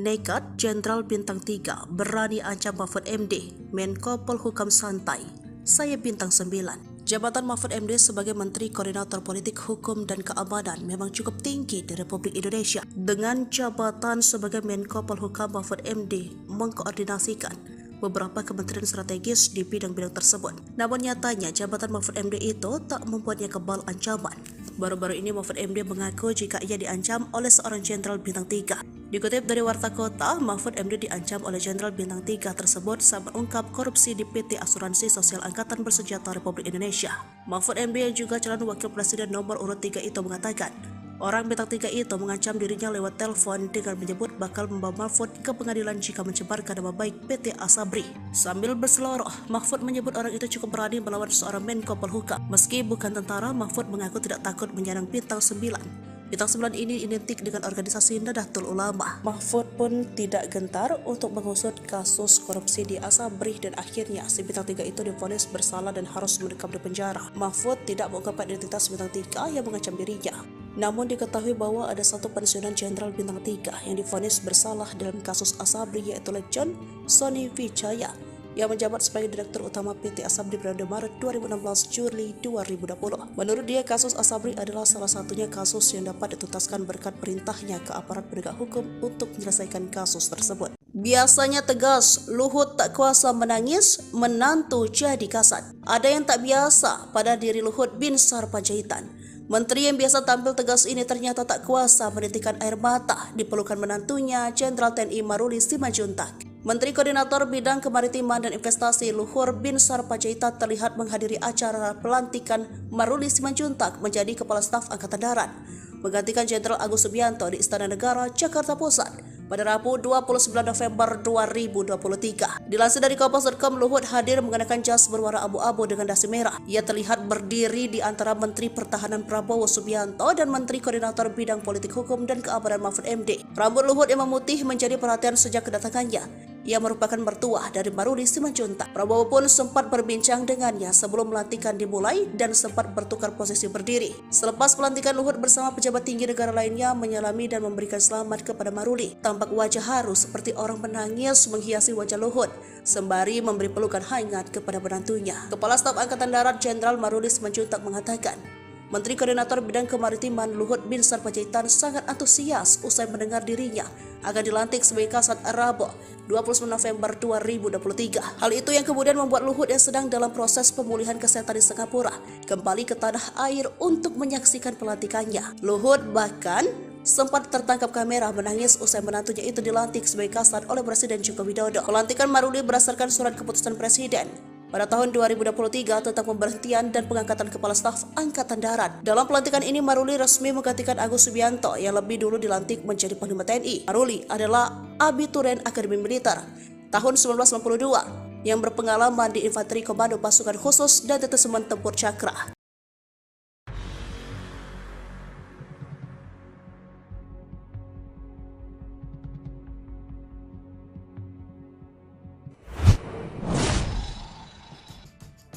Nekat Jenderal Bintang 3 berani ancam Mahfud MD, Menko Polhukam santai. Saya Bintang 9. Jabatan Mahfud MD sebagai Menteri Koordinator Politik Hukum dan Keamanan memang cukup tinggi di Republik Indonesia. Dengan jabatan sebagai Menko Polhukam, Mahfud MD mengkoordinasikan beberapa kementerian strategis di bidang-bidang tersebut. Namun nyatanya jabatan Mahfud MD itu tak membuatnya kebal ancaman. Baru-baru ini Mahfud MD mengaku jika ia diancam oleh seorang Jenderal Bintang 3. Dikutip dari Warta Kota, Mahfud MD diancam oleh Jenderal Bintang 3 tersebut saat mengungkap korupsi di PT Asuransi Sosial Angkatan Bersenjata Republik Indonesia. Mahfud MD yang juga calon wakil presiden nomor urut 3 itu mengatakan, orang Bintang 3 itu mengancam dirinya lewat telepon dengan menyebut bakal membawa Mahfud ke pengadilan jika mencemarkan nama baik PT Asabri. Sambil berseloroh, Mahfud menyebut orang itu cukup berani melawan seorang Menko Polhukam. Meski bukan tentara, Mahfud mengaku tidak takut menyerang Bintang 9. Bintang 9 ini identik dengan organisasi Nahdlatul Ulama. Mahfud pun tidak gentar untuk mengusut kasus korupsi di Asabri dan akhirnya si Bintang 3 itu divonis bersalah dan harus mendekam di penjara. Mahfud tidak mengungkapkan identitas Bintang 3 yang mengancam dirinya. Namun diketahui bahwa ada satu pensiunan Jenderal Bintang 3 yang divonis bersalah dalam kasus Asabri yaitu Legend Sony Wijaya yang menjabat sebagai Direktur Utama PT Asabri periode Maret 2016 Juli 2020. Menurut dia, kasus Asabri adalah salah satunya kasus yang dapat dituntaskan berkat perintahnya ke aparat penegak hukum untuk menyelesaikan kasus tersebut. Biasanya tegas, Luhut tak kuasa menangis, menantu jadi kasat. Ada yang tak biasa pada diri Luhut Binsar Panjaitan. Menteri yang biasa tampil tegas ini ternyata tak kuasa menitikan air mata di pelukan menantunya, Jenderal TNI Maruli Simanjuntak. Menteri Koordinator Bidang Kemaritiman dan Investasi Luhur Binsar Panjaitan terlihat menghadiri acara pelantikan Maruli Simanjuntak menjadi Kepala Staf Angkatan Darat, menggantikan Jenderal Agus Subianto di Istana Negara, Jakarta Pusat pada Rabu 29 November 2023. Dilansir dari Kompas.com, Luhut hadir mengenakan jas berwarna abu-abu dengan dasi merah. Ia terlihat berdiri di antara Menteri Pertahanan Prabowo Subianto dan Menteri Koordinator Bidang Politik Hukum dan Keamanan Mahfud MD. Rambut Luhut yang memutih menjadi perhatian sejak kedatangannya. Ia merupakan mertua dari Maruli Simanjuntak. Prabowo pun sempat berbincang dengannya sebelum pelantikan dimulai dan sempat bertukar posisi berdiri. Selepas pelantikan, Luhut bersama pejabat tinggi negara lainnya menyalami dan memberikan selamat kepada Maruli. Tampak wajah haru seperti orang menangis menghiasi wajah Luhut, sembari memberi pelukan hangat kepada menantunya. Kepala Staf Angkatan Darat Jenderal Maruli Simanjuntak mengatakan, Menteri Koordinator Bidang Kemaritiman Luhut Binsar Panjaitan sangat antusias usai mendengar dirinya akan dilantik sebagai Kasat Rabu 29 November 2023. Hal itu yang kemudian membuat Luhut yang sedang dalam proses pemulihan kesehatan di Singapura kembali ke tanah air untuk menyaksikan pelantikannya. Luhut bahkan sempat tertangkap kamera menangis usai menantunya itu dilantik sebagai Kasat oleh Presiden Joko Widodo. Pelantikan Maruli berdasarkan surat keputusan Presiden pada tahun 2023 tentang pemberhentian dan pengangkatan Kepala Staf Angkatan Darat. Dalam pelantikan ini, Maruli resmi menggantikan Agus Subianto yang lebih dulu dilantik menjadi Panglima TNI. Maruli adalah abituren Akademi Militer tahun 1992 yang berpengalaman di Infanteri Komando Pasukan Khusus dan Detesemen Tempur Cakra.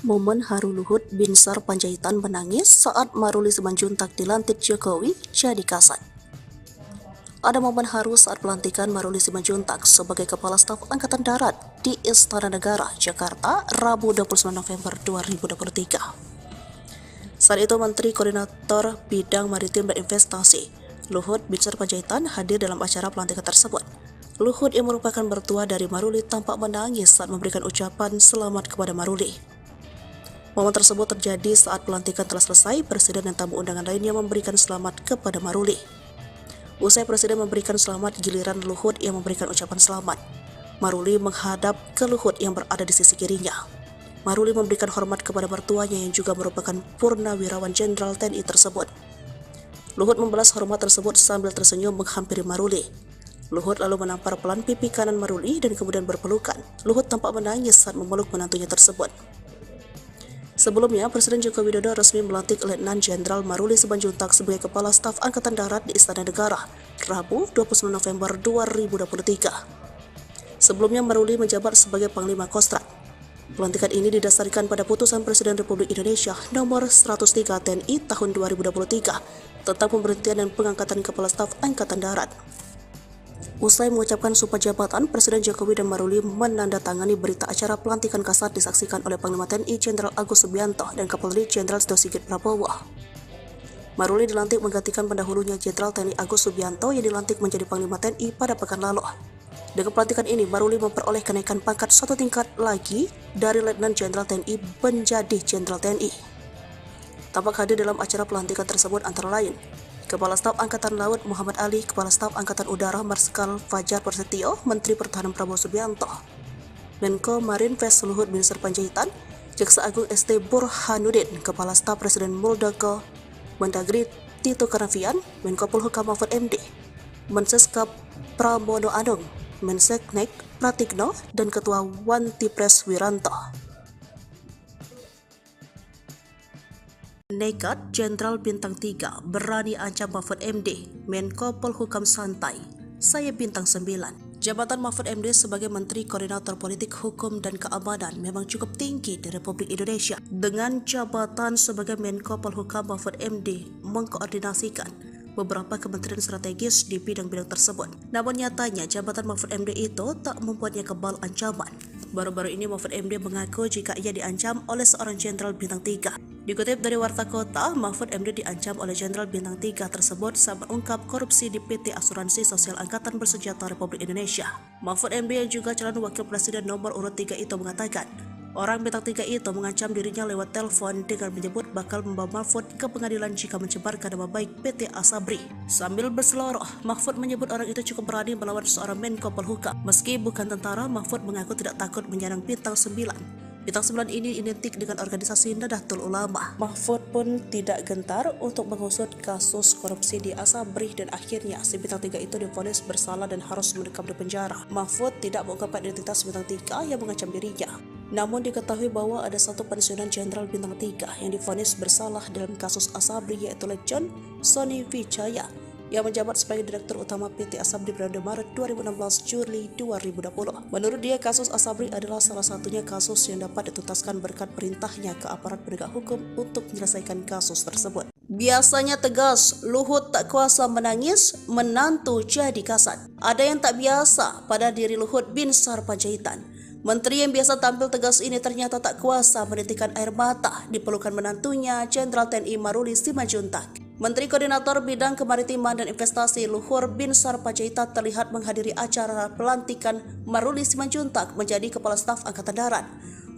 Momen haru Luhut Binsar Panjaitan menangis saat Maruli Simanjuntak dilantik Jokowi jadi kasat. Ada momen haru saat pelantikan Maruli Simanjuntak sebagai Kepala Staf Angkatan Darat di Istana Negara, Jakarta, Rabu 29 November 2023. Saat itu Menteri Koordinator Bidang Maritim dan Investasi, Luhut Binsar Panjaitan hadir dalam acara pelantikan tersebut. Luhut yang merupakan mertua dari Maruli tampak menangis saat memberikan ucapan selamat kepada Maruli. Momen tersebut terjadi saat pelantikan telah selesai, Presiden dan tamu undangan lainnya memberikan selamat kepada Maruli. Usai Presiden memberikan selamat, giliran Luhut yang memberikan ucapan selamat. Maruli menghadap ke Luhut yang berada di sisi kirinya. Maruli memberikan hormat kepada mertuanya yang juga merupakan purnawirawan Jenderal TNI tersebut. Luhut membalas hormat tersebut sambil tersenyum menghampiri Maruli. Luhut lalu menampar pelan pipi kanan Maruli dan kemudian berpelukan. Luhut tampak menangis saat memeluk menantunya tersebut. Sebelumnya, Presiden Joko Widodo resmi melantik Letnan Jenderal Maruli Simanjuntak sebagai Kepala Staf Angkatan Darat di Istana Negara, Rabu 29 November 2023. Sebelumnya, Maruli menjabat sebagai Panglima Kostrat. Pelantikan ini didasarkan pada putusan Presiden Republik Indonesia nomor 103 TNI tahun 2023 tentang pemberhentian dan pengangkatan Kepala Staf Angkatan Darat. Usai mengucapkan sumpah jabatan, Presiden Jokowi dan Maruli menandatangani berita acara pelantikan Kasat disaksikan oleh Panglima TNI Jenderal Agus Subianto dan Kapolri Jenderal Tito Sigit Prabowo. Maruli dilantik menggantikan pendahulunya Jenderal TNI Agus Subianto yang dilantik menjadi Panglima TNI pada pekan lalu. Dengan pelantikan ini, Maruli memperoleh kenaikan pangkat satu tingkat lagi dari Letnan Jenderal TNI menjadi Jenderal TNI. Tampak hadir dalam acara pelantikan tersebut antara lain Kepala Staf Angkatan Laut Muhammad Ali, Kepala Staf Angkatan Udara Marsikal Fajar Prasetyo, Menteri Pertahanan Prabowo Subianto, Menko Marinvest Luhut Binsar Panjaitan, Jaksa Agung ST Burhanuddin, Kepala Staf Presiden Muldoko, Mendagri Tito Karnavian, Menko Polhukam Mahfud MD, Menseskap Pramono Anung, Menseknek Pratikno, dan Ketua Wantipres Wiranto. Nekat Jenderal Bintang 3 berani ancam Mahfud MD, Menko Polhukam santai, saya Bintang 9. Jabatan Mahfud MD sebagai Menteri Koordinator Politik Hukum dan Keamanan memang cukup tinggi di Republik Indonesia. Dengan jabatan sebagai Menko Polhukam, Mahfud MD mengkoordinasikan beberapa kementerian strategis di bidang-bidang tersebut. Namun nyatanya jabatan Mahfud MD itu tak membuatnya kebal ancaman. Baru-baru ini Mahfud MD mengaku jika ia diancam oleh seorang Jenderal Bintang 3. Dikutip dari Warta Kota, Mahfud MD diancam oleh Jenderal Bintang 3 tersebut saat mengungkap korupsi di PT Asuransi Sosial Angkatan Bersenjata Republik Indonesia. Mahfud MD yang juga calon wakil presiden nomor urut 3 itu mengatakan, orang Bintang 3 itu mengancam dirinya lewat telepon dengan menyebut bakal membawa Mahfud ke pengadilan jika mencemarkan nama baik PT Asabri. Sambil berseloroh, Mahfud menyebut orang itu cukup berani melawan seorang Menko Polhukam. Meski bukan tentara, Mahfud mengaku tidak takut menyerang Bintang 9. Bintang 9 ini identik dengan organisasi Nahdlatul Ulama. Mahfud pun tidak gentar untuk mengusut kasus korupsi di Asabri dan akhirnya si Bintang 3 itu divonis bersalah dan harus mendekam di penjara. Mahfud tidak mengungkapkan identitas Bintang 3 yang mengancam dirinya. Namun diketahui bahwa ada satu pensiunan Jenderal Bintang 3 yang divonis bersalah dalam kasus Asabri yaitu Legion Sony Wijaya yang menjabat sebagai Direktur Utama PT Asabri periode Maret 2016 Juli 2020. Menurut dia, kasus Asabri adalah salah satunya kasus yang dapat dituntaskan berkat perintahnya ke aparat penegak hukum untuk menyelesaikan kasus tersebut. Biasanya tegas, Luhut tak kuasa menangis, menantu jadi kasat. Ada yang tak biasa pada diri Luhut Binsar Panjaitan. Menteri yang biasa tampil tegas ini ternyata tak kuasa menitikkan air mata di pelukan menantunya Jenderal TNI Maruli Simanjuntak. Menteri Koordinator Bidang Kemaritiman dan Investasi Luhut Binsar Panjaitan terlihat menghadiri acara pelantikan Maruli Simanjuntak menjadi Kepala Staf Angkatan Darat,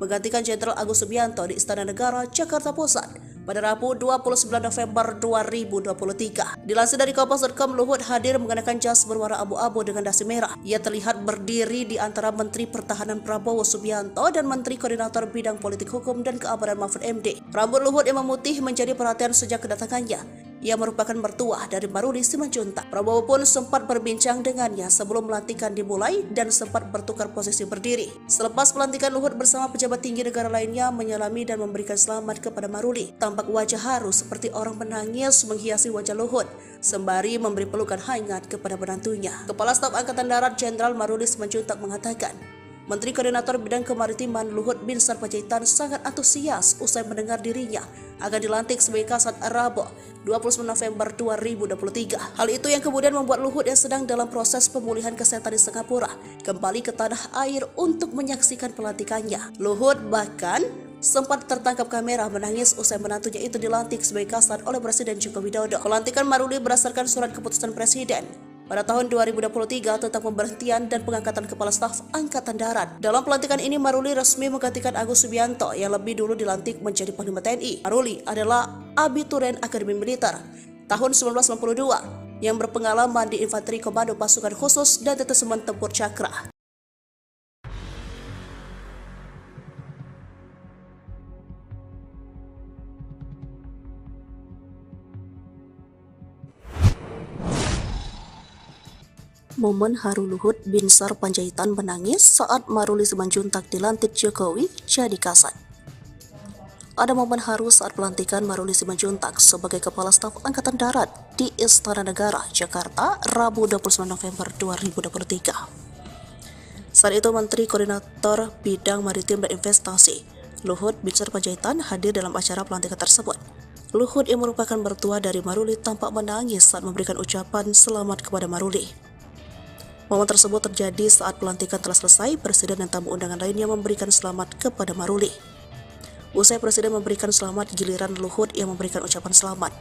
menggantikan Jenderal Agus Subianto di Istana Negara, Jakarta Pusat pada Rabu 29 November 2023. Dilansir dari Kompas.com, Luhut hadir mengenakan jas berwarna abu-abu dengan dasi merah. Ia terlihat berdiri di antara Menteri Pertahanan Prabowo Subianto dan Menteri Koordinator Bidang Politik Hukum dan Keamanan Mahfud MD. Rambut Luhut yang memutih menjadi perhatian sejak kedatangannya. Ia merupakan mertua dari Maruli Simanjuntak. Prabowo pun sempat berbincang dengannya sebelum pelantikan dimulai dan sempat bertukar posisi berdiri. Selepas pelantikan, Luhut bersama pejabat tinggi negara lainnya menyalami dan memberikan selamat kepada Maruli. Tampak wajah haru seperti orang menangis menghiasi wajah Luhut, sembari memberi pelukan hangat kepada menantunya. Kepala Staf Angkatan Darat Jenderal Maruli Simanjuntak mengatakan, Menteri Koordinator Bidang Kemaritiman Luhut Binsar Panjaitan sangat antusias usai mendengar dirinya akan dilantik sebagai Kasat Rabu 29 November 2023. Hal itu yang kemudian membuat Luhut yang sedang dalam proses pemulihan kesehatan di Singapura kembali ke tanah air untuk menyaksikan pelantikannya. Luhut bahkan sempat tertangkap kamera menangis usai menantunya itu dilantik sebagai Kasat oleh Presiden Joko Widodo. Pelantikan Maruli berdasarkan surat keputusan Presiden pada tahun 2023 tentang pemberhentian dan pengangkatan Kepala Staf Angkatan Darat. Dalam pelantikan ini, Maruli resmi menggantikan Agus Subianto yang lebih dulu dilantik menjadi Panglima TNI. Maruli adalah abituren Akademi Militer tahun 1992 yang berpengalaman di Infanteri Komando Pasukan Khusus dan Detesemen Tempur Cakra. Momen haru Luhut Binsar Panjaitan menangis saat Maruli Simanjuntak dilantik Jokowi jadi kasat. Ada momen haru saat pelantikan Maruli Simanjuntak sebagai Kepala Staf Angkatan Darat di Istana Negara, Jakarta, Rabu 29 November 2023. Saat itu Menteri Koordinator Bidang Maritim dan Investasi Luhut Binsar Panjaitan hadir dalam acara pelantikan tersebut. Luhut yang merupakan mertua dari Maruli tampak menangis saat memberikan ucapan selamat kepada Maruli. Momen tersebut terjadi saat pelantikan telah selesai, Presiden dan tamu undangan lainnya memberikan selamat kepada Maruli. Usai Presiden memberikan selamat, giliran Luhut yang memberikan ucapan selamat.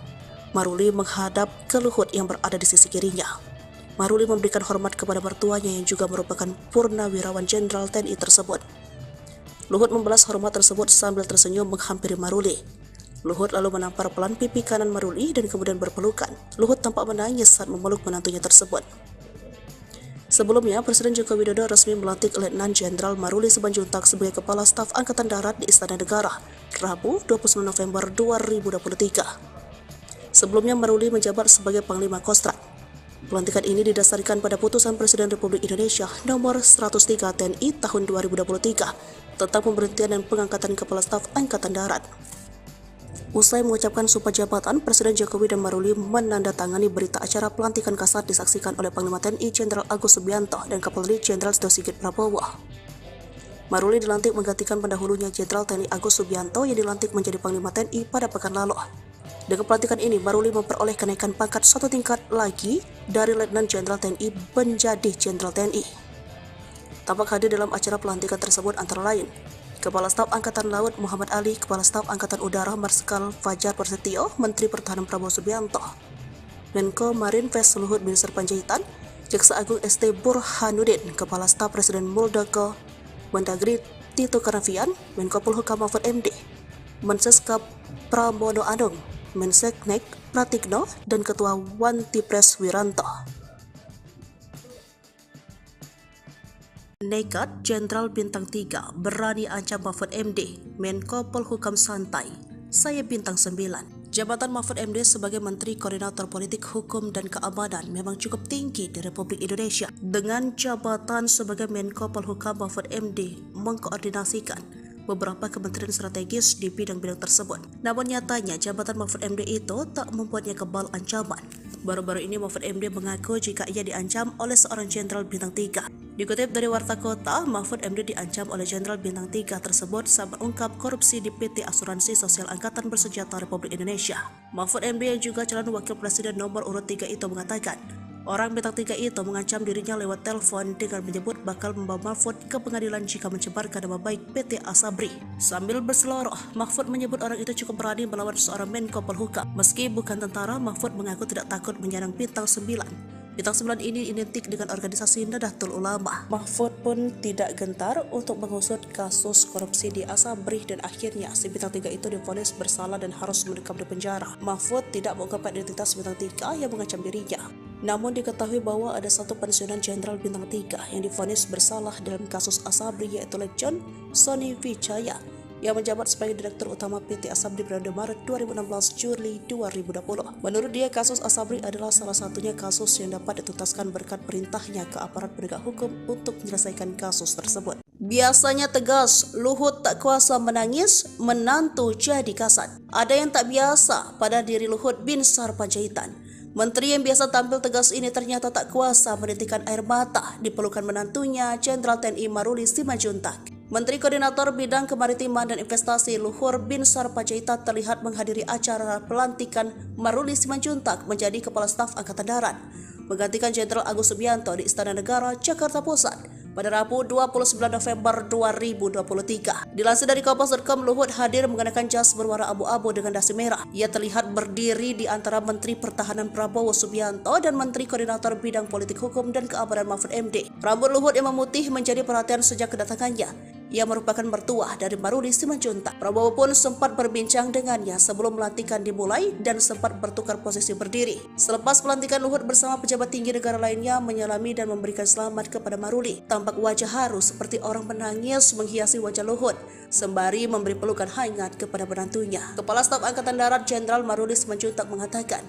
Maruli menghadap ke Luhut yang berada di sisi kirinya. Maruli memberikan hormat kepada mertuanya yang juga merupakan Purnawirawan Jenderal TNI tersebut. Luhut membalas hormat tersebut sambil tersenyum menghampiri Maruli. Luhut lalu menampar pelan pipi kanan Maruli dan kemudian berpelukan. Luhut tampak menangis saat memeluk menantunya tersebut. Sebelumnya, Presiden Joko Widodo resmi melantik Letnan Jenderal Maruli Simanjuntak sebagai Kepala Staf Angkatan Darat di Istana Negara, Rabu 29 November 2023. Sebelumnya, Maruli menjabat sebagai Panglima Kostrat. Pelantikan ini didasarkan pada putusan Presiden Republik Indonesia nomor 103 TNI tahun 2023 tentang pemberhentian dan pengangkatan Kepala Staf Angkatan Darat. Usai mengucapkan sumpah jabatan, Presiden Jokowi dan Maruli menandatangani berita acara pelantikan kasat disaksikan oleh Panglima TNI Jenderal Agus Subianto dan Kapolri Jenderal Tito Sigit Prabowo. Maruli dilantik menggantikan pendahulunya Jenderal TNI Agus Subianto yang dilantik menjadi Panglima TNI pada pekan lalu. Dengan pelantikan ini, Maruli memperoleh kenaikan pangkat satu tingkat lagi dari Letnan Jenderal TNI menjadi Jenderal TNI. Tampak hadir dalam acara pelantikan tersebut antara lain Kepala Staf Angkatan Laut Muhammad Ali, Kepala Staf Angkatan Udara Marsikal Fajar Prasetyo, Menteri Pertahanan Prabowo Subianto, Menko Marinvest Luhut Binsar Panjaitan, Jaksa Agung ST Burhanuddin, Kepala Staf Presiden Muldoko, Mendagri Tito Karnavian, Menko Polhukam Mahfud MD, Menseskap Pramono Anung, Menseknek Pratikno, dan Ketua Wantipres Wiranto. Nekat, Jenderal Bintang 3 berani ancam Mahfud MD, Menko Polhukam santai, saya Bintang 9. Jabatan Mahfud MD sebagai Menteri Koordinator Politik Hukum dan Keamanan memang cukup tinggi di Republik Indonesia. Dengan jabatan sebagai Menko Polhukam, Mahfud MD mengkoordinasikan beberapa kementerian strategis di bidang-bidang tersebut. Namun nyatanya jabatan Mahfud MD itu tak membuatnya kebal ancaman. Baru-baru ini Mahfud MD mengaku jika ia diancam oleh seorang Jenderal Bintang 3. Dikutip dari Warta Kota, Mahfud MD diancam oleh Jenderal Bintang 3 tersebut saat mengungkap korupsi di PT Asuransi Sosial Angkatan Bersenjata Republik Indonesia. Mahfud MD yang juga calon wakil presiden nomor urut 3 itu mengatakan, orang Bintang 3 itu mengancam dirinya lewat telepon dengan menyebut bakal membawa Mahfud ke pengadilan jika mencemarkan nama baik PT Asabri. Sambil berseloroh, Mahfud menyebut orang itu cukup berani melawan seorang Menko Polhukam. Meski bukan tentara, Mahfud mengaku tidak takut menyerang Bintang 9. Bintang 9 ini identik dengan organisasi Nahdlatul Ulama. Mahfud pun tidak gentar untuk mengusut kasus korupsi di Asabri dan akhirnya si Bintang 3 itu divonis bersalah dan harus mendekam di penjara. Mahfud tidak mengungkapkan identitas Bintang 3 yang mengancam dirinya. Namun diketahui bahwa ada satu pensiunan Jenderal Bintang 3 yang divonis bersalah dalam kasus Asabri yaitu Legion Sony Wijaya yang menjabat sebagai Direktur Utama PT Asabri periode Maret 2016 Juli 2020. Menurut dia, kasus Asabri adalah salah satunya kasus yang dapat dituntaskan berkat perintahnya ke aparat penegak hukum untuk menyelesaikan kasus tersebut. Biasanya tegas, Luhut tak kuasa menangis, menantu jadi kasat. Ada yang tak biasa pada diri Luhut Binsar Panjaitan. Menteri yang biasa tampil tegas ini ternyata tak kuasa menitikkan air mata di pelukan menantunya Jenderal TNI Maruli Simanjuntak. Menteri Koordinator Bidang Kemaritiman dan Investasi Luhut Binsar Panjaitan terlihat menghadiri acara pelantikan Maruli Simanjuntak menjadi Kepala Staf Angkatan Darat, menggantikan Jenderal Agus Subianto di Istana Negara, Jakarta Pusat pada Rabu 29 November 2023. Dilansir dari Kompas.com, Luhut hadir mengenakan jas berwarna abu-abu dengan dasi merah. Ia terlihat berdiri di antara Menteri Pertahanan Prabowo Subianto dan Menteri Koordinator Bidang Politik Hukum dan Keamanan Mahfud MD. Rambut Luhut yang memutih menjadi perhatian sejak kedatangannya. Ia merupakan mertua dari Maruli Simanjuntak. Prabowo pun sempat berbincang dengannya sebelum pelantikan dimulai dan sempat bertukar posisi berdiri. Selepas pelantikan, Luhut bersama pejabat tinggi negara lainnya menyalami dan memberikan selamat kepada Maruli. Tampak wajah haru seperti orang menangis menghiasi wajah Luhut, sembari memberi pelukan hangat kepada menantunya. Kepala Staf Angkatan Darat Jenderal Maruli Simanjuntak mengatakan,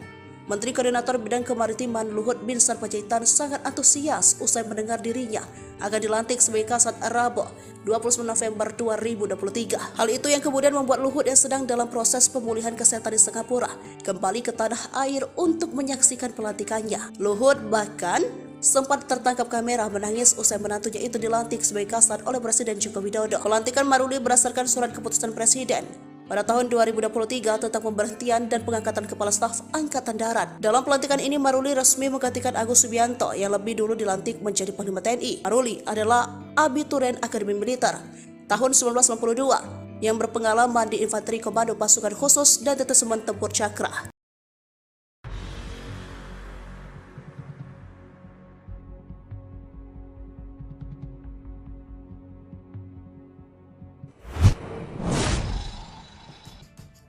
Menteri Koordinator Bidang Kemaritiman Luhut Binsar Panjaitan sangat antusias usai mendengar dirinya akan dilantik sebagai Kasat Rabu 29 November 2023. Hal itu yang kemudian membuat Luhut yang sedang dalam proses pemulihan kesehatan di Singapura kembali ke tanah air untuk menyaksikan pelantikannya. Luhut bahkan sempat tertangkap kamera menangis usai menantunya itu dilantik sebagai Kasat oleh Presiden Joko Widodo. Pelantikan Maruli berdasarkan surat keputusan Presiden pada tahun 2023 tentang pemberhentian dan pengangkatan Kepala Staf Angkatan Darat. Dalam pelantikan ini, Maruli resmi menggantikan Agus Subianto yang lebih dulu dilantik menjadi Panglima TNI. Maruli adalah abituren Akademi Militer tahun 1992 yang berpengalaman di Infanteri Komando Pasukan Khusus dan Detesemen Tempur Cakra.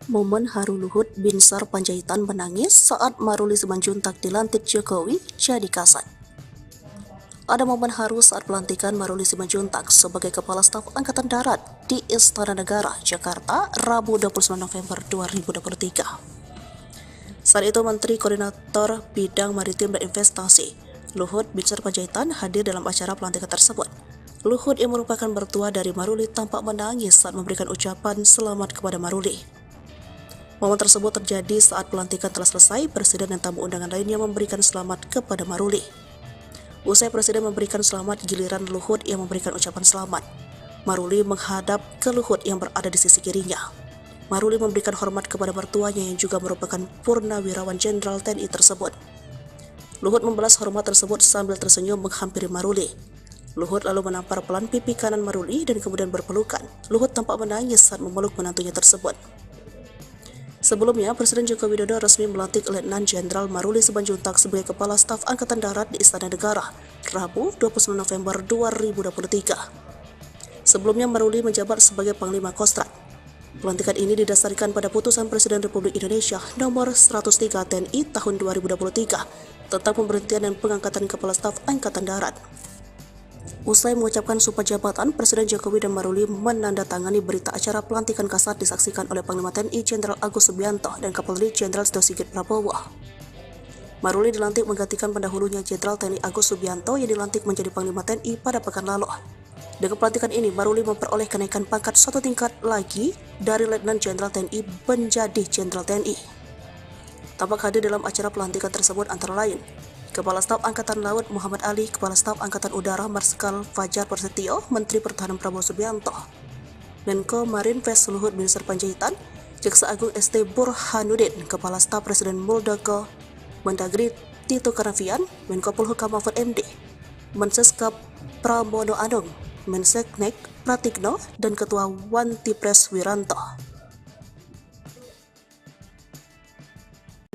Momen haru Luhut Binsar Panjaitan menangis saat Maruli Simanjuntak dilantik Jokowi jadi kasat. Ada momen haru saat pelantikan Maruli Simanjuntak sebagai Kepala Staf Angkatan Darat di Istana Negara, Jakarta, Rabu 29 November 2023. Saat itu Menteri Koordinator Bidang Maritim dan Investasi, Luhut Binsar Panjaitan, hadir dalam acara pelantikan tersebut. Luhut yang merupakan mertua dari Maruli tampak menangis saat memberikan ucapan selamat kepada Maruli. Momen tersebut terjadi saat pelantikan telah selesai, Presiden dan tamu undangan lainnya memberikan selamat kepada Maruli. Usai Presiden memberikan selamat, giliran Luhut yang memberikan ucapan selamat. Maruli menghadap ke Luhut yang berada di sisi kirinya. Maruli memberikan hormat kepada mertuanya yang juga merupakan Purnawirawan Jenderal TNI tersebut. Luhut membalas hormat tersebut sambil tersenyum menghampiri Maruli. Luhut lalu menampar pelan pipi kanan Maruli dan kemudian berpelukan. Luhut tampak menangis saat memeluk menantunya tersebut. Sebelumnya, Presiden Joko Widodo resmi melantik Letnan Jenderal Maruli Simanjuntak sebagai Kepala Staf Angkatan Darat di Istana Negara, Rabu 29 November 2023. Sebelumnya, Maruli menjabat sebagai Panglima Kostrat. Pelantikan ini didasarkan pada putusan Presiden Republik Indonesia nomor 103 TNI tahun 2023 tentang pemberhentian dan pengangkatan Kepala Staf Angkatan Darat. Usai mengucapkan sumpah jabatan, Presiden Jokowi dan Maruli menandatangani berita acara pelantikan kasat disaksikan oleh Panglima TNI Jenderal Agus Subianto dan Kapolri Jenderal Tito Sigit Prabowo. Maruli dilantik menggantikan pendahulunya Jenderal TNI Agus Subianto yang dilantik menjadi Panglima TNI pada pekan lalu. Dengan pelantikan ini, Maruli memperoleh kenaikan pangkat satu tingkat lagi dari Letnan Jenderal TNI menjadi Jenderal TNI. Tampak hadir dalam acara pelantikan tersebut antara lain Kepala Staf Angkatan Laut Muhammad Ali, Kepala Staf Angkatan Udara Marsikal Fajar Prasetyo, Menteri Pertahanan Prabowo Subianto, Menko Marinvest Luhut Binsar Panjaitan, Jaksa Agung ST Burhanuddin, Kepala Staf Presiden Muldoko, Mendagri Tito Karnavian, Menko Polhukam Mahfud MD, Mensekap Pramono Anung, Menseknek Pratikno, dan Ketua Wantipres Wiranto.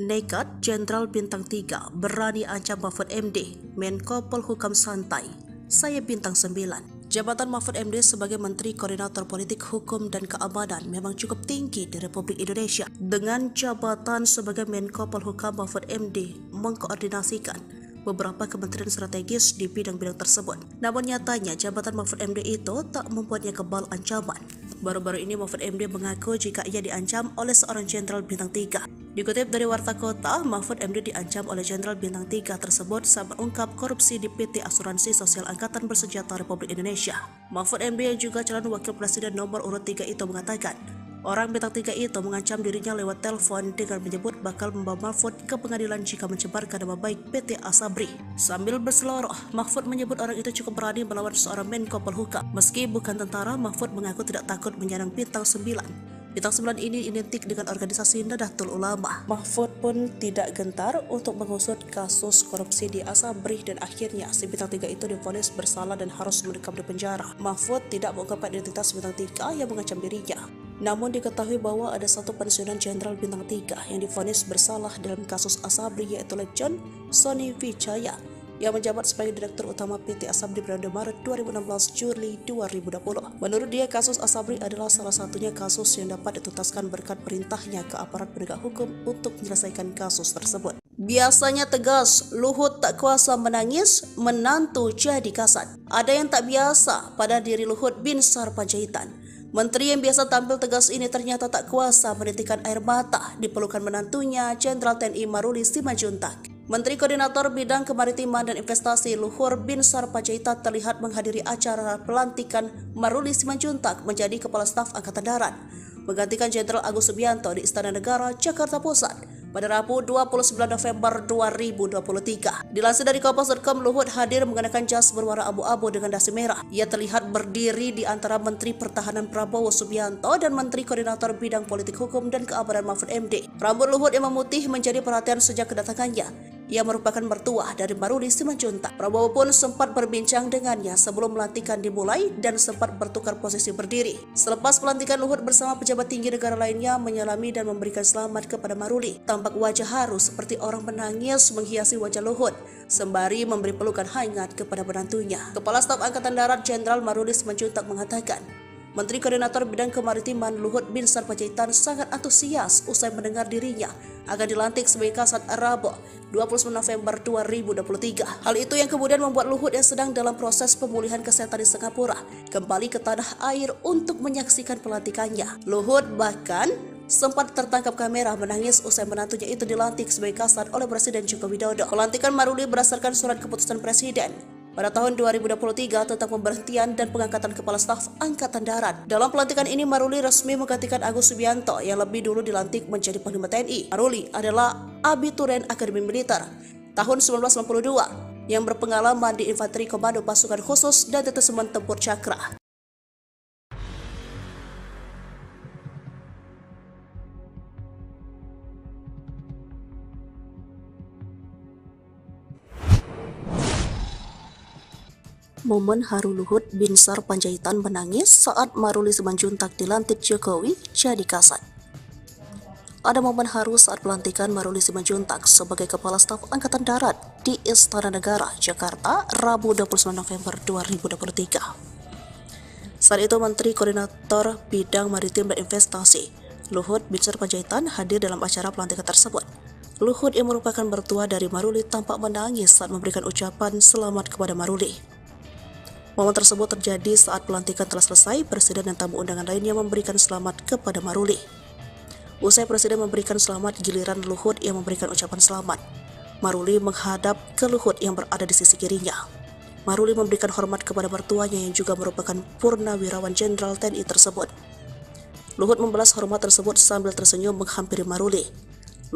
Nekat Jenderal Bintang 3 berani ancam Mahfud MD, Menko Polhukam santai, saya Bintang 9. Jabatan Mahfud MD sebagai Menteri Koordinator Politik Hukum dan Keamanan memang cukup tinggi di Republik Indonesia. Dengan jabatan sebagai Menko Polhukam, Mahfud MD mengkoordinasikan beberapa kementerian strategis di bidang-bidang tersebut. Namun nyatanya jabatan Mahfud MD itu tak membuatnya kebal ancaman. Baru-baru ini Mahfud MD mengaku jika ia diancam oleh seorang Jenderal Bintang 3. Dikutip dari Warta Kota, Mahfud MD diancam oleh Jenderal Bintang 3 tersebut saat mengungkap korupsi di PT Asuransi Sosial Angkatan Bersenjata Republik Indonesia. Mahfud MD yang juga calon wakil presiden nomor urut 3 itu mengatakan, orang Bintang 3 itu mengancam dirinya lewat telepon dengan menyebut bakal membawa Mahfud ke pengadilan jika mencemarkan nama baik PT Asabri. Sambil berseloroh, Mahfud menyebut orang itu cukup berani melawan seorang Menko Polhukam. Meski bukan tentara, Mahfud mengaku tidak takut menyerang Bintang 9. Bintang 9 ini identik dengan organisasi Nahdlatul Ulama. Mahfud pun tidak gentar untuk mengusut kasus korupsi di Asabri dan akhirnya si Bintang 3 itu divonis bersalah dan harus mendekam di penjara. Mahfud tidak mengungkapkan identitas Bintang 3 yang mengancam dirinya. Namun diketahui bahwa ada satu pensiunan Jenderal Bintang 3 yang divonis bersalah dalam kasus Asabri yaitu Legion Sony Wijaya yang menjabat sebagai Direktur Utama PT Asabri periode Maret 2016 Juli 2020. Menurut dia, kasus Asabri adalah salah satunya kasus yang dapat dituntaskan berkat perintahnya ke aparat penegak hukum untuk menyelesaikan kasus tersebut. Biasanya tegas, Luhut tak kuasa menangis, menantu jadi kasat. Ada yang tak biasa pada diri Luhut Binsar Panjaitan. Menteri yang biasa tampil tegas ini ternyata tak kuasa menitikkan air mata di pelukan menantunya Jenderal TNI Maruli Simanjuntak. Menteri Koordinator Bidang Kemaritiman dan Investasi Luhut Binsar Panjaitan terlihat menghadiri acara pelantikan Maruli Simanjuntak menjadi Kepala Staf Angkatan Darat, menggantikan Jenderal Agus Subianto di Istana Negara, Jakarta Pusat. pada Rabu 29 November 2023. Dilansir dari Kompas.com, Luhut hadir mengenakan jas berwarna abu-abu dengan dasi merah. Ia terlihat berdiri di antara Menteri Pertahanan Prabowo Subianto dan Menteri Koordinator Bidang Politik Hukum dan Keamanan Mahfud MD. Rambut Luhut yang memutih menjadi perhatian sejak kedatangannya. Ia merupakan mertua dari Maruli Simanjuntak. Prabowo pun sempat berbincang dengannya sebelum pelantikan dimulai dan sempat bertukar posisi berdiri. Selepas pelantikan, Luhut bersama pejabat tinggi negara lainnya menyalami dan memberikan selamat kepada Maruli. Tampak wajah haru seperti orang menangis menghiasi wajah Luhut, sembari memberi pelukan hangat kepada menantunya. Kepala Staf Angkatan Darat Jenderal Maruli Simanjuntak mengatakan, Menteri Koordinator Bidang Kemaritiman Luhut Binsar Panjaitan sangat antusias usai mendengar dirinya akan dilantik sebagai Kasat Rabu 29 November 2023. Hal itu yang kemudian membuat Luhut yang sedang dalam proses pemulihan kesehatan di Singapura kembali ke tanah air untuk menyaksikan pelantikannya. Luhut bahkan sempat tertangkap kamera menangis usai menantunya itu dilantik sebagai Kasat oleh Presiden Joko Widodo. Pelantikan Maruli berdasarkan surat keputusan Presiden pada tahun 2023 tentang pemberhentian dan pengangkatan Kepala Staf Angkatan Darat. Dalam pelantikan ini, Maruli resmi menggantikan Agus Subianto yang lebih dulu dilantik menjadi Panglima TNI. Maruli adalah abituren Akademi Militer tahun 1992 yang berpengalaman di Infanteri Komando Pasukan Khusus dan Detesemen Tempur Cakra. Momen haru Luhut Binsar Panjaitan menangis saat Maruli Simanjuntak dilantik Jokowi jadi Kasat. Ada momen haru saat pelantikan Maruli Simanjuntak sebagai Kepala Staf Angkatan Darat di Istana Negara, Jakarta, Rabu 29 November 2023. Saat itu Menteri Koordinator Bidang Maritim dan Investasi, Luhut Binsar Panjaitan, hadir dalam acara pelantikan tersebut. Luhut yang merupakan mertua dari Maruli tampak menangis saat memberikan ucapan selamat kepada Maruli. Momen tersebut terjadi saat pelantikan telah selesai. Presiden dan tamu undangan lainnya memberikan selamat kepada Maruli. Usai Presiden memberikan selamat, giliran Luhut yang memberikan ucapan selamat. Maruli menghadap ke Luhut yang berada di sisi kirinya. Maruli memberikan hormat kepada mertuanya yang juga merupakan Purnawirawan Jenderal TNI tersebut. Luhut membalas hormat tersebut sambil tersenyum menghampiri Maruli.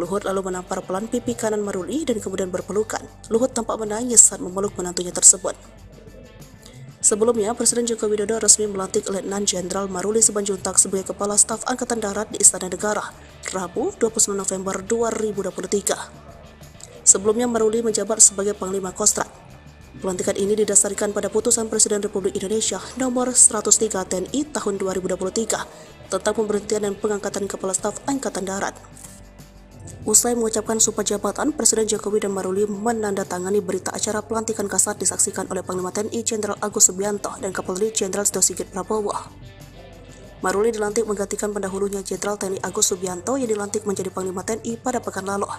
Luhut lalu menampar pelan pipi kanan Maruli dan kemudian berpelukan. Luhut tampak menangis saat memeluk menantunya tersebut. Sebelumnya, Presiden Joko Widodo resmi melantik Letnan Jenderal Maruli Simanjuntak sebagai Kepala Staf Angkatan Darat di Istana Negara, Rabu 29 November 2023. Sebelumnya, Maruli menjabat sebagai Panglima Kostrat. Pelantikan ini didasarkan pada putusan Presiden Republik Indonesia nomor 103 TNI tahun 2023 tentang pemberhentian dan pengangkatan Kepala Staf Angkatan Darat. Usai mengucapkan sumpah jabatan, Presiden Jokowi dan Maruli menandatangani berita acara pelantikan Kasat disaksikan oleh Panglima TNI Jenderal Agus Subianto dan Kapolri Jenderal Tito Sigit Prabowo. Maruli dilantik menggantikan pendahulunya Jenderal TNI Agus Subianto yang dilantik menjadi Panglima TNI pada pekan lalu.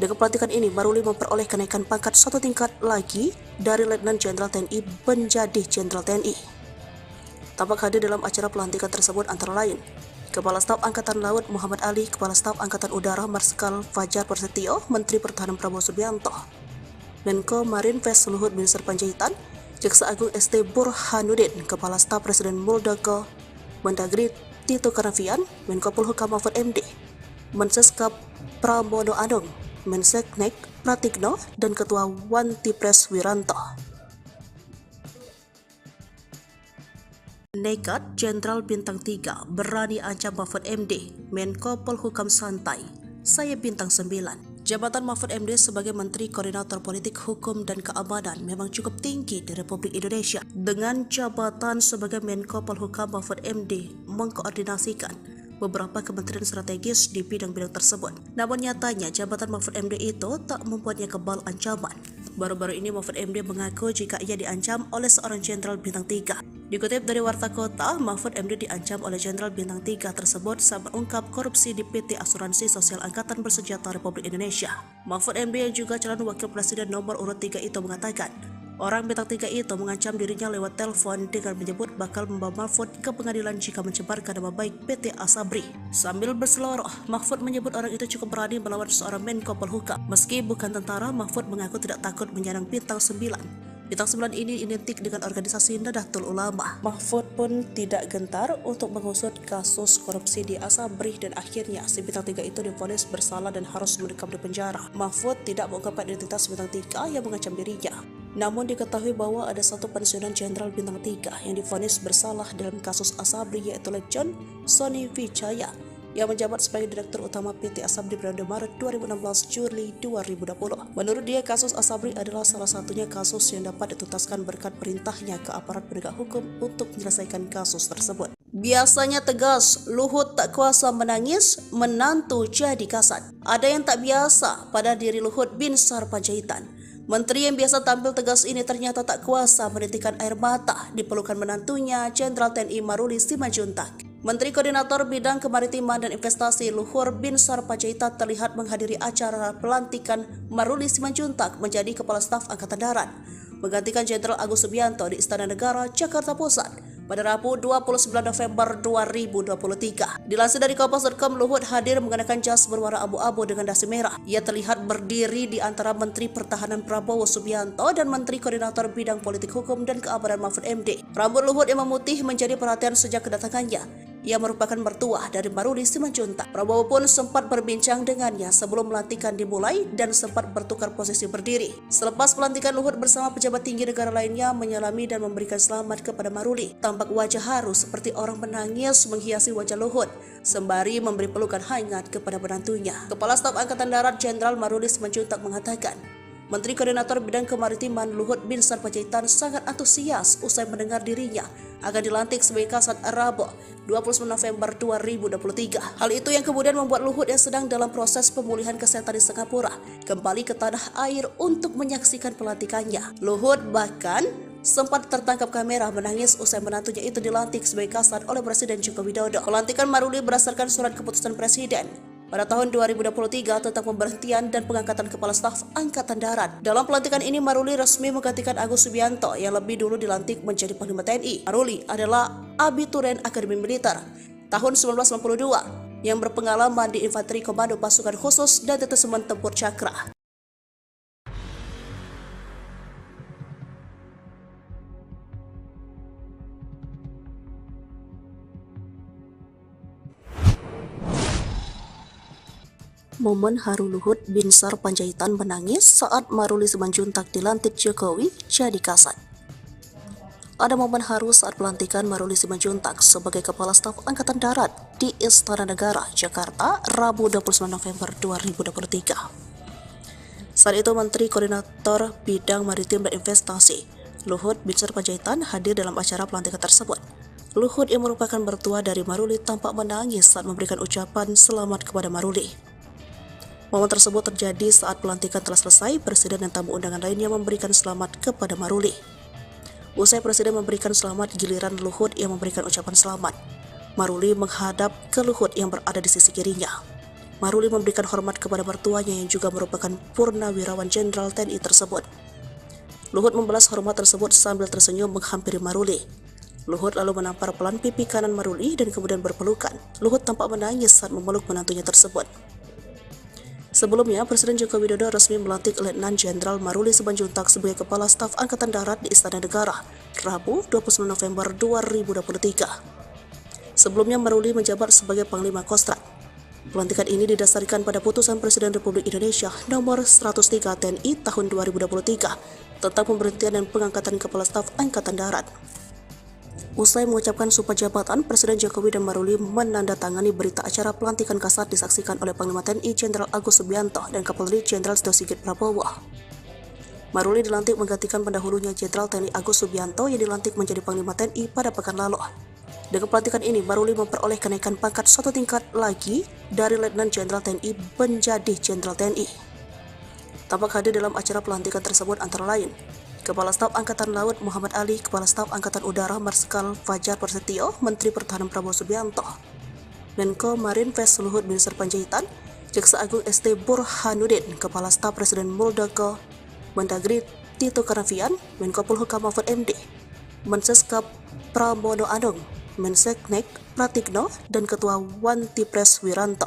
Dengan pelantikan ini, Maruli memperoleh kenaikan pangkat satu tingkat lagi dari Letnan Jenderal TNI menjadi Jenderal TNI. Tampak hadir dalam acara pelantikan tersebut antara lain Kepala Staf Angkatan Laut Muhammad Ali, Kepala Staf Angkatan Udara Marsikal Fajar Prasetyo, Menteri Pertahanan Prabowo Subianto, Menko Marinvest Luhut Binsar Panjaitan, Jaksa Agung ST Burhanuddin, Kepala Staf Presiden Muldoko, Mendagri Tito Karnavian, Menko Polhukam Mahfud MD, Menseskap Pramono Anung, Menseknek Pratikno, dan Ketua Wantipres Wiranto. Nekat Jenderal Bintang 3 berani ancam Mahfud MD, Menko Polhukam santai, saya Bintang 9. Jabatan Mahfud MD sebagai Menteri Koordinator Politik Hukum dan Keamanan memang cukup tinggi di Republik Indonesia. Dengan jabatan sebagai Menko Polhukam, Mahfud MD mengkoordinasikan beberapa kementerian strategis di bidang-bidang tersebut. Namun nyatanya jabatan Mahfud MD itu tak membuatnya kebal ancaman. Baru-baru ini Mahfud MD mengaku jika ia diancam oleh seorang Jenderal Bintang 3. Dikutip dari Warta Kota, Mahfud MD diancam oleh Jenderal Bintang 3 tersebut saat mengungkap korupsi di PT Asuransi Sosial Angkatan Bersenjata Republik Indonesia. Mahfud MD yang juga calon wakil presiden nomor urut 3 itu mengatakan, orang Bintang 3 itu mengancam dirinya lewat telepon dengan menyebut bakal membawa Mahfud ke pengadilan jika mencemarkan nama baik PT Asabri. Sambil berseloroh, Mahfud menyebut orang itu cukup berani melawan seorang Menko Polhukam. Meski bukan tentara, Mahfud mengaku tidak takut menyerang Bintang 9. Bintang 9 ini identik dengan organisasi Nahdlatul Ulama. Mahfud pun tidak gentar untuk mengusut kasus korupsi di Asabri dan akhirnya si Bintang 3 itu divonis bersalah dan harus mendekam di penjara. Mahfud tidak mengungkapkan identitas Bintang 3 yang mengancam dirinya. Namun diketahui bahwa ada satu pensiunan jenderal Bintang 3 yang divonis bersalah dalam kasus Asabri, yaitu Legend Sony Wijaya yang menjabat sebagai Direktur Utama PT Asabri periode Maret 2016 Juli 2020. Menurut dia, kasus Asabri adalah salah satunya kasus yang dapat dituntaskan berkat perintahnya ke aparat penegak hukum untuk menyelesaikan kasus tersebut. Biasanya tegas, Luhut tak kuasa menangis, menantu jadi kasat. Ada yang tak biasa pada diri Luhut Binsar Panjaitan. Menteri yang biasa tampil tegas ini ternyata tak kuasa menitikan air mata di pelukan menantunya, Jenderal TNI Maruli Simanjuntak. Menteri Koordinator Bidang Kemaritiman dan Investasi Luhut Binsar Panjaitan terlihat menghadiri acara pelantikan Maruli Simanjuntak menjadi Kepala Staf Angkatan Darat, menggantikan Jenderal Agus Subianto di Istana Negara, Jakarta Pusat pada Rabu 29 November 2023. Dilansir dari Kompas.com, Luhut hadir mengenakan jas berwarna abu-abu dengan dasi merah. Ia terlihat berdiri di antara Menteri Pertahanan Prabowo Subianto dan Menteri Koordinator Bidang Politik Hukum dan Keamanan Mahfud MD. Rambut Luhut yang memutih menjadi perhatian sejak kedatangannya. Ia merupakan mertua dari Maruli Simanjuntak. Prabowo pun sempat berbincang dengannya sebelum pelantikan dimulai dan sempat bertukar posisi berdiri. Selepas pelantikan, Luhut bersama pejabat tinggi negara lainnya menyalami dan memberikan selamat kepada Maruli. Tampak wajah haru seperti orang menangis menghiasi wajah Luhut, sembari memberi pelukan hangat kepada menantunya. Kepala Staf Angkatan Darat Jenderal Maruli Simanjuntak mengatakan, Menteri Koordinator Bidang Kemaritiman Luhut Binsar Panjaitan sangat antusias usai mendengar dirinya akan dilantik sebagai Kasat Rabu 29 November 2023. Hal itu yang kemudian membuat Luhut yang sedang dalam proses pemulihan kesehatan di Singapura kembali ke tanah air untuk menyaksikan pelantikannya. Luhut bahkan sempat tertangkap kamera menangis usai menantunya itu dilantik sebagai Kasat oleh Presiden Joko Widodo. Pelantikan Maruli berdasarkan surat keputusan Presiden pada tahun 2023 tentang pemberhentian dan pengangkatan Kepala Staf Angkatan Darat. Dalam pelantikan ini, Maruli resmi menggantikan Agus Subianto yang lebih dulu dilantik menjadi Panglima TNI. Maruli adalah abituren Akademi Militer tahun 1992 yang berpengalaman di Infanteri Komando Pasukan Khusus dan Detesemen Tempur Cakra. Momen haru Luhut Binsar Panjaitan menangis saat Maruli Simanjuntak dilantik Jokowi jadi Kasat. Ada momen haru saat pelantikan Maruli Simanjuntak sebagai Kepala Staf Angkatan Darat di Istana Negara, Jakarta, Rabu 29 November 2023. Saat itu Menteri Koordinator Bidang Maritim dan Investasi Luhut Binsar Panjaitan hadir dalam acara pelantikan tersebut. Luhut yang merupakan mertua dari Maruli tampak menangis saat memberikan ucapan selamat kepada Maruli. Momen tersebut terjadi saat pelantikan telah selesai. Presiden dan tamu undangan lainnya memberikan selamat kepada Maruli. Usai Presiden memberikan selamat, giliran Luhut yang memberikan ucapan selamat. Maruli menghadap ke Luhut yang berada di sisi kirinya. Maruli memberikan hormat kepada mertuanya yang juga merupakan Purnawirawan Jenderal TNI tersebut. Luhut membalas hormat tersebut sambil tersenyum menghampiri Maruli. Luhut lalu menampar pelan pipi kanan Maruli dan kemudian berpelukan. Luhut tampak menangis saat memeluk menantunya tersebut. Sebelumnya, Presiden Joko Widodo resmi melantik Letnan Jenderal Maruli Simanjuntak sebagai Kepala Staf Angkatan Darat di Istana Negara, Rabu 29 November 2023. Sebelumnya, Maruli menjabat sebagai Panglima Kostrat. Pelantikan ini didasarkan pada putusan Presiden Republik Indonesia nomor 103 TNI tahun 2023 tentang pemberhentian dan pengangkatan Kepala Staf Angkatan Darat. Usai mengucapkan sumpah jabatan, Presiden Jokowi dan Maruli menandatangani berita acara pelantikan Kasat disaksikan oleh Panglima TNI Jenderal Agus Subianto dan Kapolri Jenderal Tito Sigit Prabowo. Maruli dilantik menggantikan pendahulunya Jenderal TNI Agus Subianto yang dilantik menjadi Panglima TNI pada pekan lalu. Dengan pelantikan ini, Maruli memperoleh kenaikan pangkat satu tingkat lagi dari Letnan Jenderal TNI menjadi Jenderal TNI. Tampak hadir dalam acara pelantikan tersebut antara lain Kepala Staf Angkatan Laut Muhammad Ali, Kepala Staf Angkatan Udara Marsikal Fajar Prasetyo, Menteri Pertahanan Prabowo Subianto, Menko Marinvest Luhut Binsar Panjaitan, Jaksa Agung ST Burhanuddin, Kepala Staf Presiden Muldoko, Mendagri Tito Karnavian, Menko Polhukam Mahfud MD, Menseskap Pramono Anung, Menseknek Pratikno, dan Ketua Wantipres Wiranto.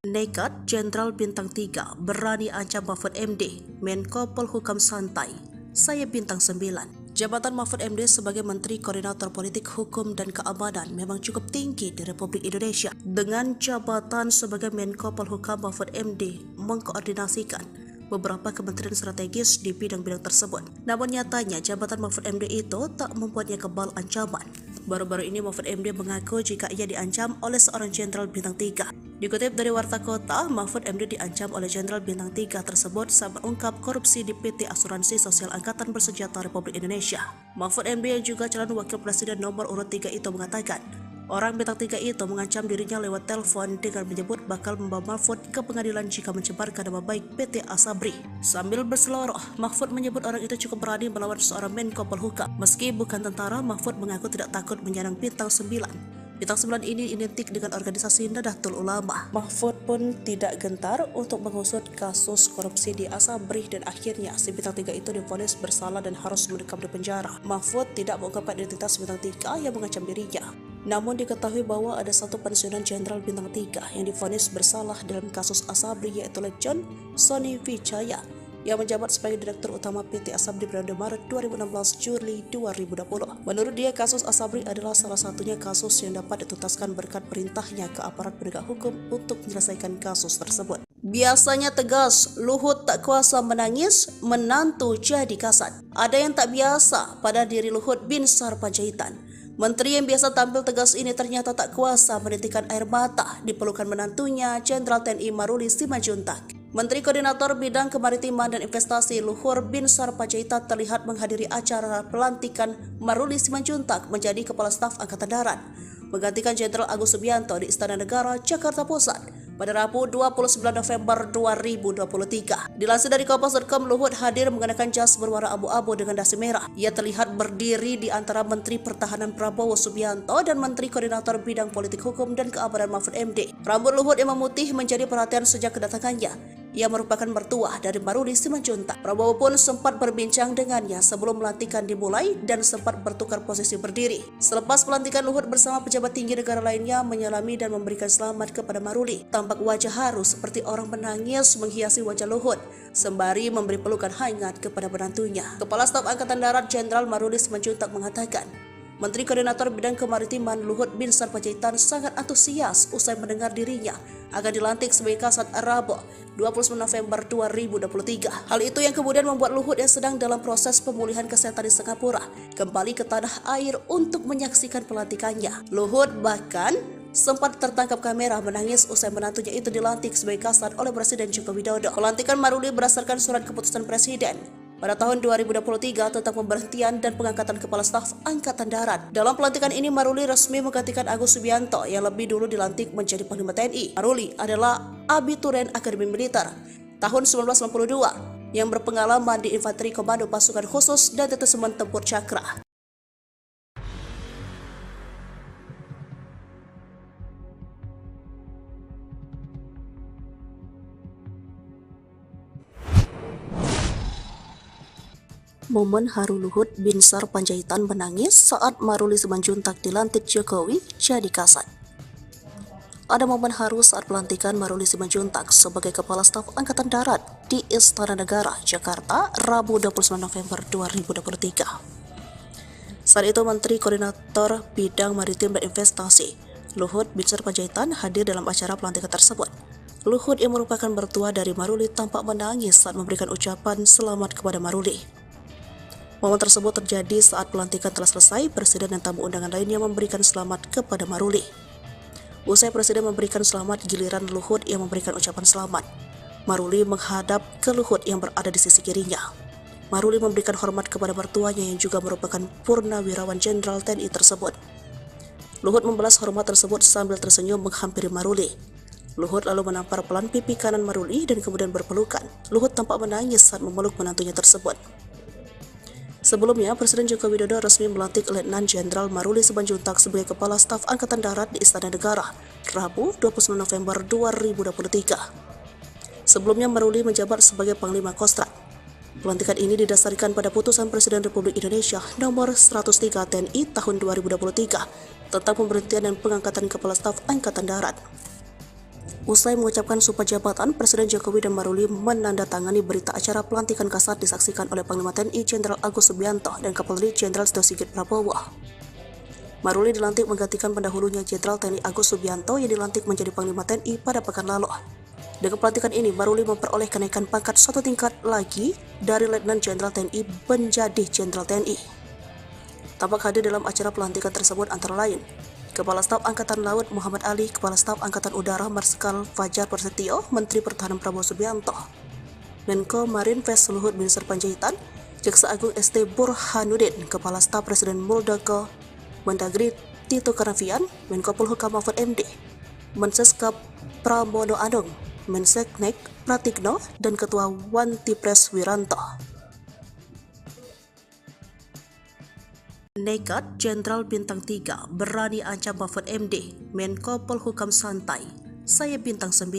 Nekat, Jenderal Bintang 3 berani ancam Mahfud MD, Menko Polhukam santai. Saya Bintang 9. Jabatan Mahfud MD sebagai Menteri Koordinator Politik Hukum dan Keamanan memang cukup tinggi di Republik Indonesia. Dengan jabatan sebagai Menko Polhukam, Mahfud MD mengkoordinasikan beberapa kementerian strategis di bidang-bidang tersebut. Namun nyatanya jabatan Mahfud MD itu tak membuatnya kebal ancaman. Baru-baru ini Mahfud MD mengaku jika ia diancam oleh seorang Jenderal Bintang 3. Dikutip dari Warta Kota, Mahfud MD diancam oleh Jenderal Bintang 3 tersebut saat mengungkap korupsi di PT Asuransi Sosial Angkatan Bersenjata Republik Indonesia. Mahfud MD yang juga calon wakil presiden nomor urut 3 itu mengatakan, orang Bintang 3 itu mengancam dirinya lewat telepon dengan menyebut bakal membawa Mahfud ke pengadilan jika mencemarkan nama baik PT Asabri. Sambil berseloroh, Mahfud menyebut orang itu cukup berani melawan seorang Menko Polhukam. Meski bukan tentara, Mahfud mengaku tidak takut menyerang Bintang 9. Bintang 9 ini identik dengan organisasi Nahdlatul Ulama. Mahfud pun tidak gentar untuk mengusut kasus korupsi di Asabri dan akhirnya si Bintang 3 itu divonis bersalah dan harus mendekam di penjara. Mahfud tidak mengungkapkan identitas Bintang 3 yang mengancam dirinya. Namun diketahui bahwa ada satu pensiunan Jenderal Bintang 3 yang divonis bersalah dalam kasus Asabri yaitu Legend Sony Wijaya yang menjabat sebagai Direktur Utama PT Asabri periode Maret 2016 Juli 2020. Menurut dia, kasus Asabri adalah salah satunya kasus yang dapat dituntaskan berkat perintahnya ke aparat penegak hukum untuk menyelesaikan kasus tersebut. Biasanya tegas, Luhut tak kuasa menangis, menantu jadi kasat. Ada yang tak biasa pada diri Luhut Binsar Panjaitan. Menteri yang biasa tampil tegas ini ternyata tak kuasa menitikan air mata di pelukan menantunya Jenderal TNI Maruli Simanjuntak. Menteri Koordinator Bidang Kemaritiman dan Investasi Luhur Binsar Panjaitan terlihat menghadiri acara pelantikan Maruli Simanjuntak menjadi Kepala Staf Angkatan Darat, menggantikan Jenderal Agus Subianto di Istana Negara, Jakarta Pusat pada Rabu 29 November 2023. Dilansir dari Kompas.com, Luhut hadir mengenakan jas berwarna abu-abu dengan dasi merah. Ia terlihat berdiri di antara Menteri Pertahanan Prabowo Subianto dan Menteri Koordinator Bidang Politik Hukum dan Keamanan Mahfud MD. Rambut Luhut yang memutih menjadi perhatian sejak kedatangannya. Ia merupakan mertua dari Maruli Simanjuntak. Prabowo pun sempat berbincang dengannya sebelum pelantikan dimulai dan sempat bertukar posisi berdiri. Selepas pelantikan, Luhut bersama pejabat tinggi negara lainnya menyalami dan memberikan selamat kepada Maruli. Tampak wajah haru seperti orang menangis menghiasi wajah Luhut, sembari memberi pelukan hangat kepada menantunya. Kepala Staf Angkatan Darat Jenderal Maruli Simanjuntak mengatakan, Menteri Koordinator Bidang Kemaritiman Luhut Binsar Panjaitan sangat antusias usai mendengar dirinya akan dilantik sebagai Kasat Rabu 29 November 2023. Hal itu yang kemudian membuat Luhut yang sedang dalam proses pemulihan kesehatan di Singapura kembali ke tanah air untuk menyaksikan pelantikannya. Luhut bahkan sempat tertangkap kamera menangis usai menantunya itu dilantik sebagai Kasat oleh Presiden Joko Widodo. Pelantikan Maruli berdasarkan surat keputusan Presiden pada tahun 2023 tentang pemberhentian dan pengangkatan Kepala Staf Angkatan Darat. Dalam pelantikan ini, Maruli resmi menggantikan Agus Subianto yang lebih dulu dilantik menjadi Panglima TNI. Maruli adalah abituren Akademi Militer tahun 1992 yang berpengalaman di Infanteri Komando Pasukan Khusus dan Detesemen Tempur Cakra. Momen haru Luhut Binsar Panjaitan menangis saat Maruli Simanjuntak dilantik Jokowi jadi kasat. Ada momen haru saat pelantikan Maruli Simanjuntak sebagai Kepala Staf Angkatan Darat di Istana Negara, Jakarta, Rabu 29 November 2023. Saat itu Menteri Koordinator Bidang Maritim dan Investasi Luhut Binsar Panjaitan hadir dalam acara pelantikan tersebut. Luhut yang merupakan mertua dari Maruli tampak menangis saat memberikan ucapan selamat kepada Maruli. Momen tersebut terjadi saat pelantikan telah selesai, Presiden dan tamu undangan lainnya memberikan selamat kepada Maruli. Usai Presiden memberikan selamat, giliran Luhut yang memberikan ucapan selamat. Maruli menghadap ke Luhut yang berada di sisi kirinya. Maruli memberikan hormat kepada mertuanya yang juga merupakan Purnawirawan Jenderal TNI tersebut. Luhut membalas hormat tersebut sambil tersenyum menghampiri Maruli. Luhut lalu menampar pelan pipi kanan Maruli dan kemudian berpelukan. Luhut tampak menangis saat memeluk menantunya tersebut. Sebelumnya, Presiden Joko Widodo resmi melantik Letnan Jenderal Maruli Simanjuntak sebagai Kepala Staf Angkatan Darat di Istana Negara, Rabu 29 November 2023. Sebelumnya, Maruli menjabat sebagai Panglima Kostrat. Pelantikan ini didasarkan pada putusan Presiden Republik Indonesia nomor 103 TNI tahun 2023 tentang pemberhentian dan pengangkatan Kepala Staf Angkatan Darat. Usai mengucapkan sumpah jabatan, Presiden Jokowi dan Maruli menandatangani berita acara pelantikan Kasat disaksikan oleh Panglima TNI Jenderal Agus Subianto dan Kapolri Jenderal Tito Sigit Prabowo. Maruli dilantik menggantikan pendahulunya Jenderal TNI Agus Subianto yang dilantik menjadi Panglima TNI pada pekan lalu. Dengan pelantikan ini, Maruli memperoleh kenaikan pangkat satu tingkat lagi dari Letnan Jenderal TNI menjadi Jenderal TNI. Tampak hadir dalam acara pelantikan tersebut antara lain Kepala Staf Angkatan Laut Muhammad Ali, Kepala Staf Angkatan Udara Marsikal Fajar Prasetyo, Menteri Pertahanan Prabowo Subianto, Menko Marinvest Luhut Binsar Panjaitan, Jaksa Agung ST Burhanuddin, Kepala Staf Presiden Muldoko, Mendagri Tito Karnavian, Menko Polhukam Mahfud MD, Menseskap Pramono Anung, Menseknek Pratikno, dan Ketua Wantipres Wiranto. Nekat Jenderal Bintang 3 berani ancam Mahfud MD, Menko Polhukam santai, saya Bintang 9.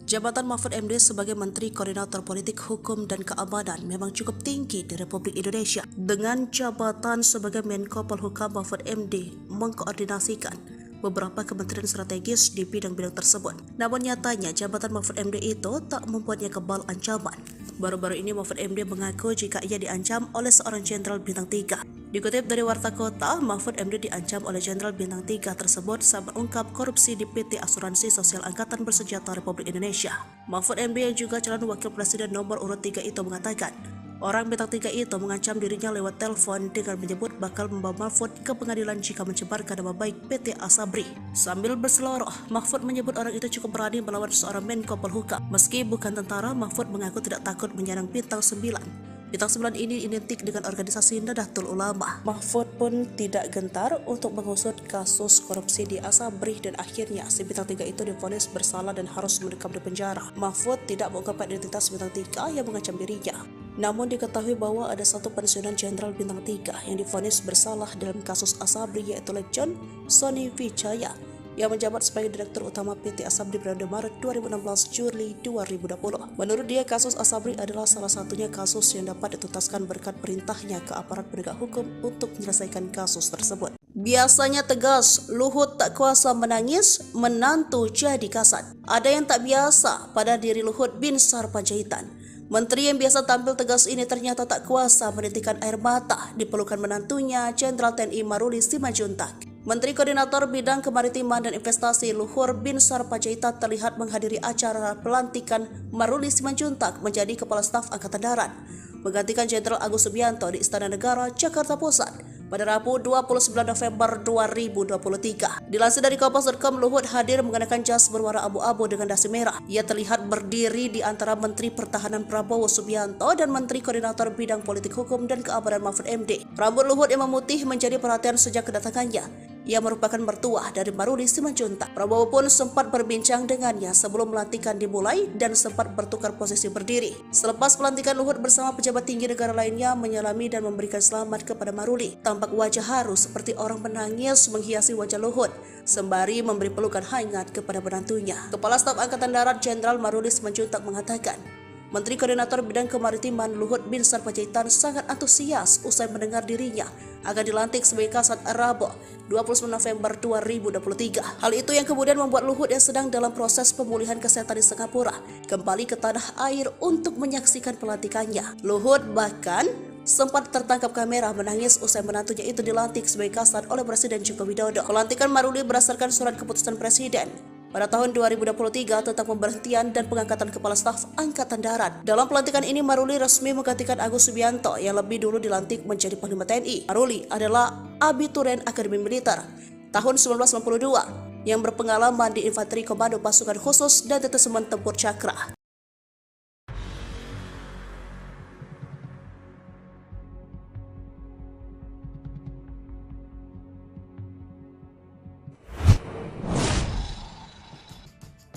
Jabatan Mahfud MD sebagai Menteri Koordinator Politik Hukum dan Keamanan memang cukup tinggi di Republik Indonesia. Dengan jabatan sebagai Menko Polhukam, Mahfud MD mengkoordinasikan beberapa kementerian strategis di bidang-bidang tersebut. Namun nyatanya jabatan Mahfud MD itu tak membuatnya kebal ancaman. Baru-baru ini Mahfud MD mengaku jika ia diancam oleh seorang Jenderal Bintang 3. Dikutip dari Warta Kota, Mahfud MD diancam oleh Jenderal Bintang 3 tersebut saat mengungkap korupsi di PT Asuransi Sosial Angkatan Bersenjata Republik Indonesia. Mahfud MD yang juga calon wakil presiden nomor urut 3 itu mengatakan, orang Bintang 3 itu mengancam dirinya lewat telepon dengan menyebut bakal membawa Mahfud ke pengadilan jika mencemarkan nama baik PT Asabri. Sambil berseloroh, Mahfud menyebut orang itu cukup berani melawan seorang Menko Polhukam. Meski bukan tentara, Mahfud mengaku tidak takut menyerang Bintang 9. Bintang 9 ini identik dengan organisasi Nahdlatul Ulama. Mahfud pun tidak gentar untuk mengusut kasus korupsi di Asabri dan akhirnya si Bintang 3 itu divonis bersalah dan harus mendekam di penjara. Mahfud tidak mengungkapkan identitas Bintang 3 yang mengancam dirinya. Namun diketahui bahwa ada satu pensiunan Jenderal Bintang 3 yang divonis bersalah dalam kasus Asabri yaitu Lejen Sony Wijaya yang menjabat sebagai Direktur Utama PT Asabri periode Maret 2016 Juli 2020. Menurut dia, kasus Asabri adalah salah satunya kasus yang dapat dituntaskan berkat perintahnya ke aparat penegak hukum untuk menyelesaikan kasus tersebut. Biasanya tegas, Luhut tak kuasa menangis, menantu jadi kasat. Ada yang tak biasa pada diri Luhut Binsar Panjaitan. Menteri yang biasa tampil tegas ini ternyata tak kuasa menitikan air mata di pelukan menantunya Jenderal TNI Maruli Simanjuntak. Menteri Koordinator Bidang Kemaritiman dan Investasi Luhut Binsar Panjaitan terlihat menghadiri acara pelantikan Maruli Simanjuntak menjadi Kepala Staf Angkatan Darat, menggantikan Jenderal Agus Subianto di Istana Negara, Jakarta Pusat pada Rabu 29 November 2023. Dilansir dari Kompas.com, Luhut hadir mengenakan jas berwarna abu-abu dengan dasi merah. Ia terlihat berdiri di antara Menteri Pertahanan Prabowo Subianto dan Menteri Koordinator Bidang Politik Hukum dan Keamanan Mahfud MD. Rambut Luhut yang memutih menjadi perhatian sejak kedatangannya. Ia merupakan mertua dari Maruli Simanjuntak. Prabowo pun sempat berbincang dengannya sebelum pelantikan dimulai dan sempat bertukar posisi berdiri. Selepas pelantikan, Luhut bersama pejabat tinggi negara lainnya menyalami dan memberikan selamat kepada Maruli. Tampak wajah haru seperti orang menangis menghiasi wajah Luhut, sembari memberi pelukan hangat kepada menantunya. Kepala Staf Angkatan Darat Jenderal Maruli Simanjuntak mengatakan, Menteri Koordinator Bidang Kemaritiman Luhut Binsar Panjaitan sangat antusias usai mendengar dirinya akan dilantik sebagai Kasat Rabu 29 November 2023. Hal itu yang kemudian membuat Luhut yang sedang dalam proses pemulihan kesehatan di Singapura kembali ke tanah air untuk menyaksikan pelantikannya. Luhut bahkan sempat tertangkap kamera menangis usai menantunya itu dilantik sebagai Kasat oleh Presiden Joko Widodo. Pelantikan Maruli berdasarkan surat keputusan Presiden pada tahun 2023 tentang pemberhentian dan pengangkatan Kepala Staf Angkatan Darat. Dalam pelantikan ini, Maruli resmi menggantikan Agus Subianto yang lebih dulu dilantik menjadi Panglima TNI. Maruli adalah abituren Akademi Militer tahun 1992 yang berpengalaman di Infanteri Komando Pasukan Khusus dan Detesemen Tempur Cakra.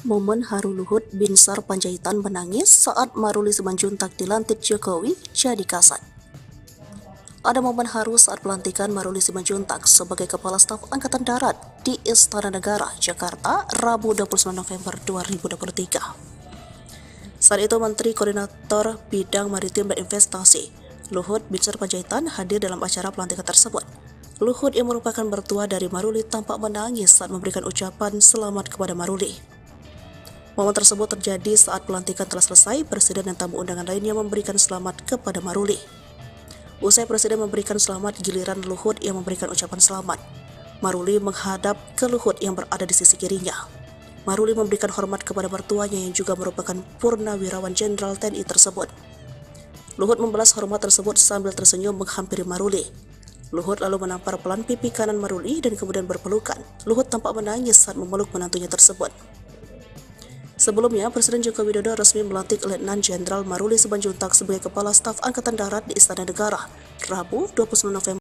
Momen haru Luhut Binsar Panjaitan menangis saat Maruli Simanjuntak dilantik Jokowi jadi kasat. Ada momen haru saat pelantikan Maruli Simanjuntak sebagai Kepala Staf Angkatan Darat di Istana Negara, Jakarta, Rabu 29 November 2023. Saat itu Menteri Koordinator Bidang Maritim dan Investasi Luhut Binsar Panjaitan hadir dalam acara pelantikan tersebut. Luhut yang merupakan mertua dari Maruli tampak menangis saat memberikan ucapan selamat kepada Maruli. Momen tersebut terjadi saat pelantikan telah selesai, Presiden dan tamu undangan lainnya memberikan selamat kepada Maruli. Usai Presiden memberikan selamat, giliran Luhut yang memberikan ucapan selamat. Maruli menghadap ke Luhut yang berada di sisi kirinya. Maruli memberikan hormat kepada mertuanya yang juga merupakan purnawirawan Jenderal TNI tersebut. Luhut membalas hormat tersebut sambil tersenyum menghampiri Maruli. Luhut lalu menampar pelan pipi kanan Maruli dan kemudian berpelukan. Luhut tampak menangis saat memeluk menantunya tersebut. Sebelumnya, Presiden Joko Widodo resmi melantik Letnan Jenderal Maruli Simanjuntak sebagai Kepala Staf Angkatan Darat di Istana Negara, Rabu 29 November.